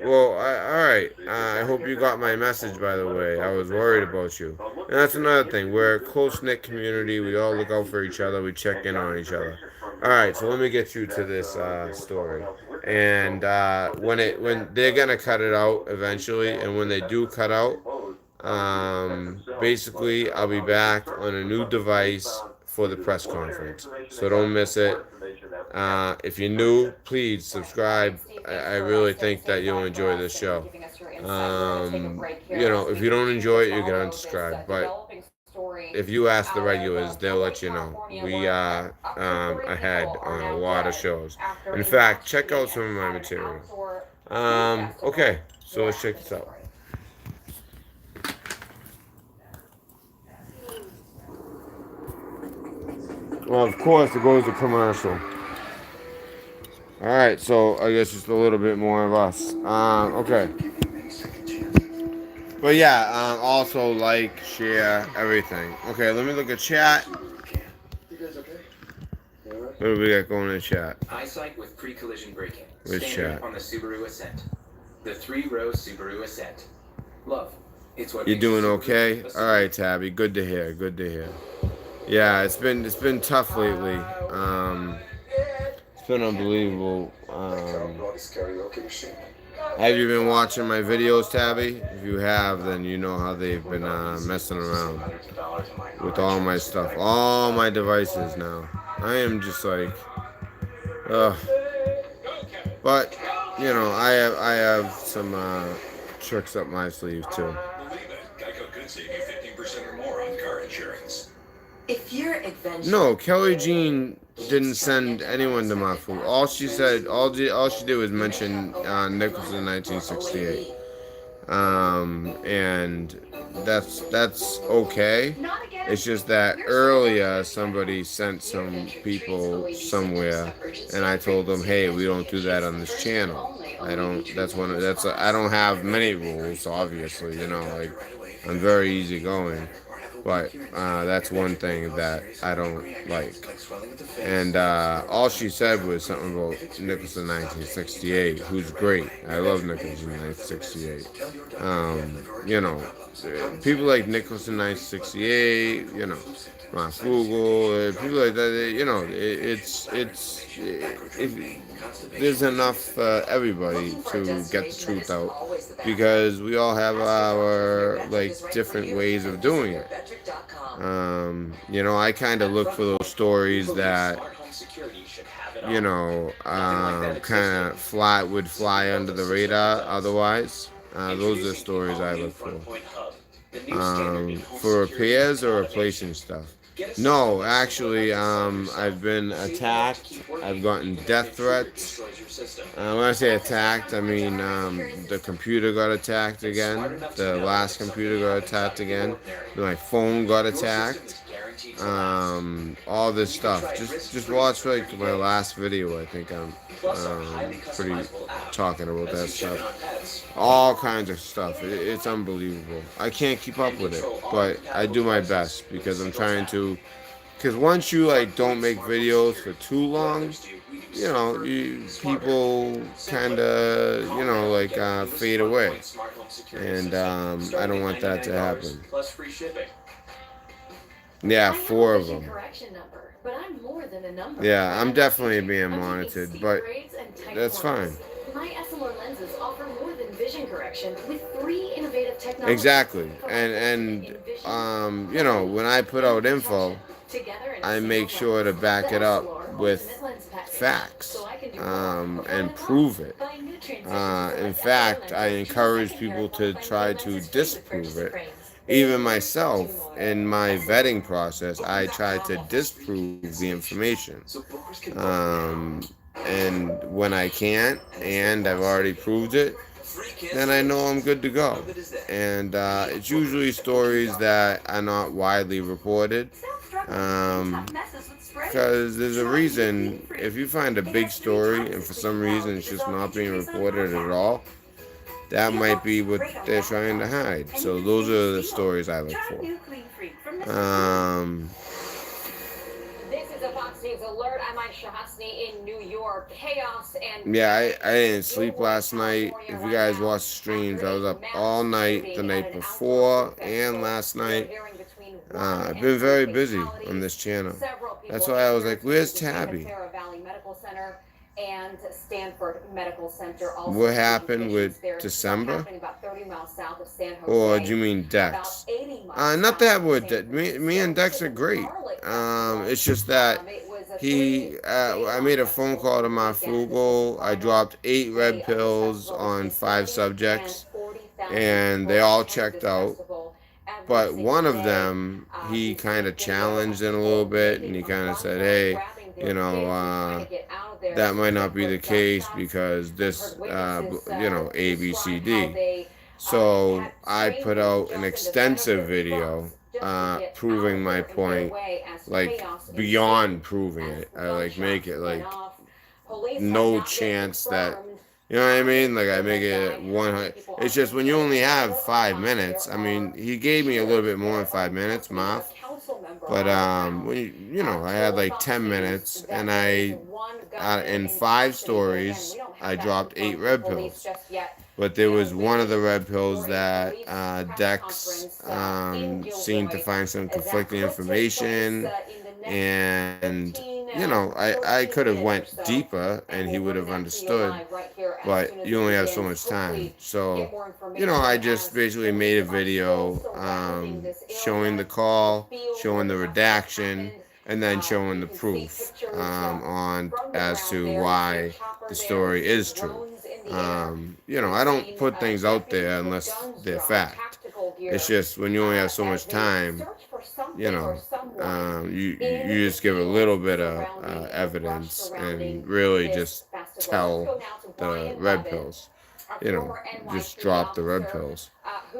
Well, alright. I hope you got my message, by the way. I was worried about you. And that's another thing. We're a close-knit community. We all look out for each other. We check in on each other. Alright, so let me get you to this story. And when they're gonna cut it out eventually, and when they do cut out, basically I'll be back on a new device for the press conference. So don't miss it. If you're new, please subscribe. I really think that you'll enjoy this show. If you don't enjoy it, you can unsubscribe. But if you ask the regulars, they'll let you know. We are ahead on a lot of shows. In fact, check out some of my material. Okay, so let's check this out. Well, of course, it goes to commercial. All right, so I guess just a little bit more of us. Okay. But yeah, also like, share, everything. Okay, let me look at chat. What do we got going in chat? Eyesight with pre-collision braking. With Standard chat. on the Subaru Ascent. The 3-row Subaru Ascent. Love. It's what You makes doing Subaru okay? a All Subaru. right, Tabby. Good to hear. Good to hear. Yeah, it's been tough lately. It's been unbelievable. Have you been watching my videos, Tabby? If you have, then you know how they've been messing around with all my stuff, all my devices now. I am just like, ugh. But you know, I have some tricks up my sleeve too. Geico could save you 15% or more on car insurance. If you're adventurous. No, Kelly Jean didn't send anyone to my food. All she said, all she did was mention Nicholson 1968. And that's okay. It's just that earlier somebody sent some people somewhere, and I told them, hey, we don't do that on this channel. I don't. I don't have many rules, obviously. You know, like I'm very easygoing. But that's one thing that I don't like. And all she said was something about Nicholson 1968, who's great. I love Nicholson 1968. You know, people like Nicholson 1968, you know, Mafugel, people like that, you know, there's enough for everybody to get the truth out, because we all have our like different ways of doing it. You know, I kind of look for those stories that, you know, kind of would fly under the radar otherwise. Those are the stories I look for. For repairs or replacing stuff. No, actually, I've been attacked. I've gotten death threats. When I say attacked, I mean the computer got attacked again. The last computer got attacked again. My phone got attacked. All this stuff. Just watch like my last video. I think I'm pretty talking about that stuff. All kinds of stuff. It's unbelievable. I can't keep up with it, but I do my best because I'm trying to. Because once you like don't make videos for too long, you know, people kind of, you know, like fade away, and I don't want that to happen. Yeah, 4 of them. Yeah, I'm definitely being monitored, but that's fine. My SLR lenses offer more than vision correction with 3 innovative technologies. Exactly, and you know, when I put out info, I make sure to back it up with facts and prove it. In fact, I encourage people to try to disprove it. Even myself, in my vetting process, I try to disprove the information. And when I can't, and I've already proved it, then I know I'm good to go. And it's usually stories that are not widely reported. Because there's a reason, if you find a big story and for some reason it's just not being reported at all, that might be what they're trying to hide. So those are the stories I look for. This is a Fox News alert. I'm Aisha Hasni in New York. Chaos and yeah, I didn't sleep last night. If you guys watch the streams, I was up all night the night before and last night. I've been very busy on this channel. That's why I was like, where's Tabby? And Stanford Medical Center. Also what happened with December? Or do you mean Dex? Not that with me and Dex are great. It's just that I made a phone call to Mafugel. I dropped 8 red pills on 5 subjects, and they all checked out. But one of them, he kind of challenged it a little bit, and he kind of said, hey, you know, that might not be the case because this, you know, A, B, C, D. So I put out an extensive video proving my point, like beyond proving it. I like make it like no chance that, you know what I mean? Like I make it 100. It's just when you only have 5 minutes. I mean, he gave me a little bit more than 5 minutes, Moth. But when you know, I had like 10 minutes, and in 5 stories, I dropped 8 red pills. But there was one of the red pills that Dex seemed to find some conflicting information, and you know, I could have went deeper and he would have understood, but you only have so much time. So, you know, I just basically made a video showing the call, showing the redaction, and then showing the proof on as to why the story is true. You know, I don't put things out there unless they're fact. It's just when you only have so much time, you know, you just give a little bit of evidence and really just tell the red pills, you know, just drop the red pills,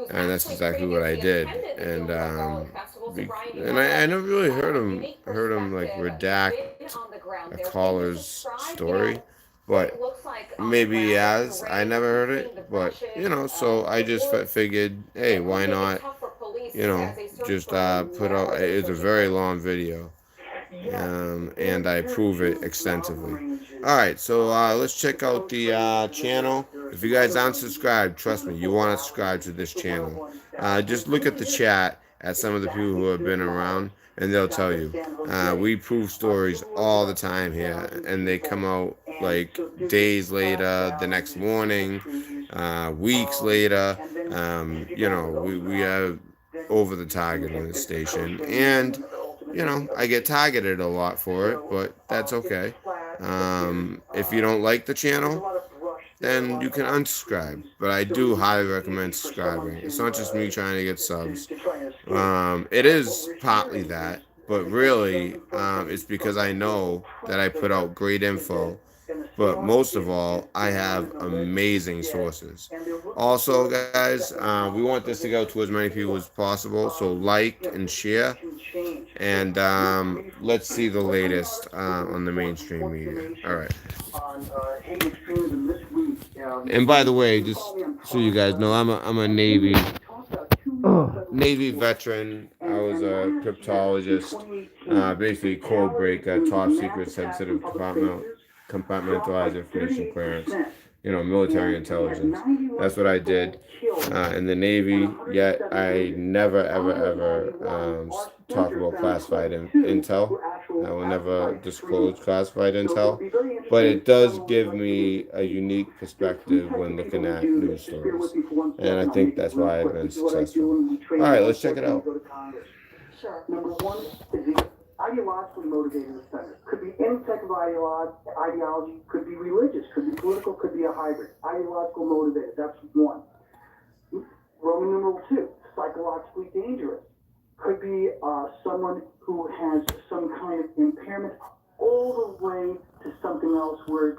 and that's exactly what I did. And I never really heard him like redact a caller's story, but maybe he has. I never heard it, but you know, so I just figured, hey, why not? You know, just put out. It's a very long video, and I prove it extensively. All right, so let's check out the channel. If you guys aren't subscribed, trust me, you want to subscribe to this channel. Just look at the chat at some of the people who have been around, and they'll tell you. We prove stories all the time here, and they come out like days later, the next morning, weeks later. You know, we have over the target on this station, and you know, I get targeted a lot for it, but that's okay. If you don't like the channel, then you can unsubscribe, but I do highly recommend subscribing. It's not just me trying to get subs. It is partly that, but really it's because I know that I put out great info, but most of all, I have amazing sources. Also, guys, we want this to go to as many people as possible, so like and share, and let's see the latest on the mainstream media. All right. And by the way, just so you guys know, I'm a Navy veteran. I was a cryptologist, basically code breaker, top secret sensitive compartmentalized information clearance. You know, military intelligence. That's what I did in the Navy. Yet I never, ever talk about classified intel. I will never disclose classified intel. But it does give me a unique perspective when looking at news stories. And I think that's why I've been successful. All right, let's check it out. Sure. Number one is the ideologically motivated offender. Could be any type of ideology, could be religious, could be political, could be a hybrid. Ideological motivated, that's one. Roman numeral 2, psychologically dangerous. Could be someone who has some kind of impairment all the way to something else where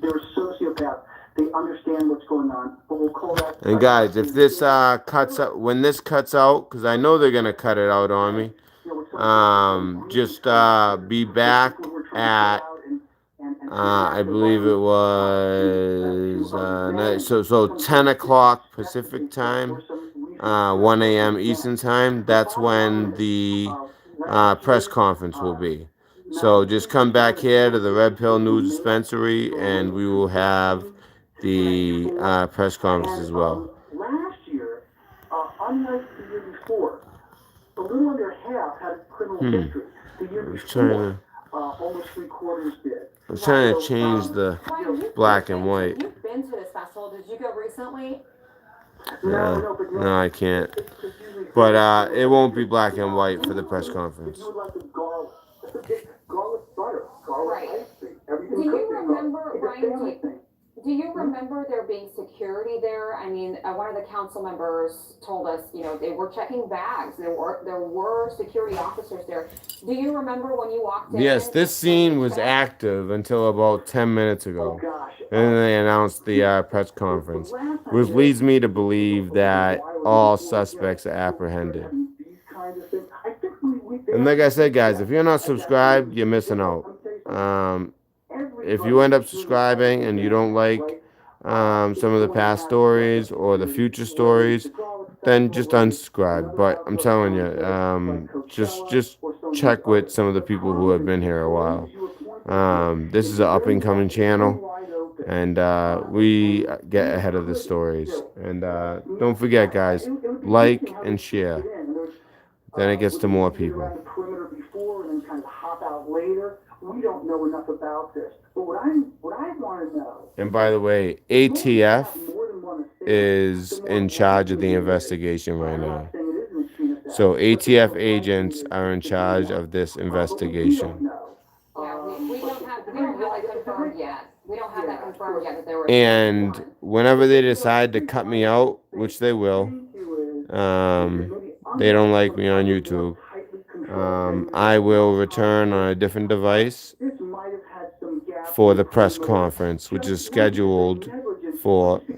they're a sociopath. They understand what's going on, but we'll call that. And guys, if this cuts out, when this cuts out, because I know they're gonna cut it out on me, just be back at I believe it was so 10 o'clock Pacific time, 1 a.m. Eastern time. That's when the press conference will be. So just come back here to the Red Pill News Dispensary, and we will have the press conference as well. Last year, unlike the year before, a little under half had criminal history. The year before, almost 3/4 did. I was trying to change the black and white. You've been to this festival. Did you go recently? No, I can't. But it won't be black and white for the press conference. Right. Do you remember, Ryan, do you remember there being security there? I mean, one of the council members told us, you know, they were checking bags. There were security officers there. Do you remember when you walked in? Yes, this scene was active until about 10 minutes ago. And then they announced the press conference, which leads me to believe that all suspects are apprehended. And like I said, guys, if you're not subscribed, you're missing out. If you end up subscribing and you don't like some of the past stories or the future stories, then just unsubscribe. But I'm telling you, just check with some of the people who have been here a while. This is an up and coming channel, and we get ahead of the stories. And don't forget, guys, like and share. Then it gets to more people. We don't know enough about this. But what I want to know. And by the way, ATF is in charge of the investigation right now. So ATF agents are in charge of this investigation. Yeah, we don't have that confirmed yet. We don't have that confirmed yet that there were. And whenever they decide to cut me out, which they will, they don't like me on YouTube. I will return on a different device for the press conference, which is scheduled for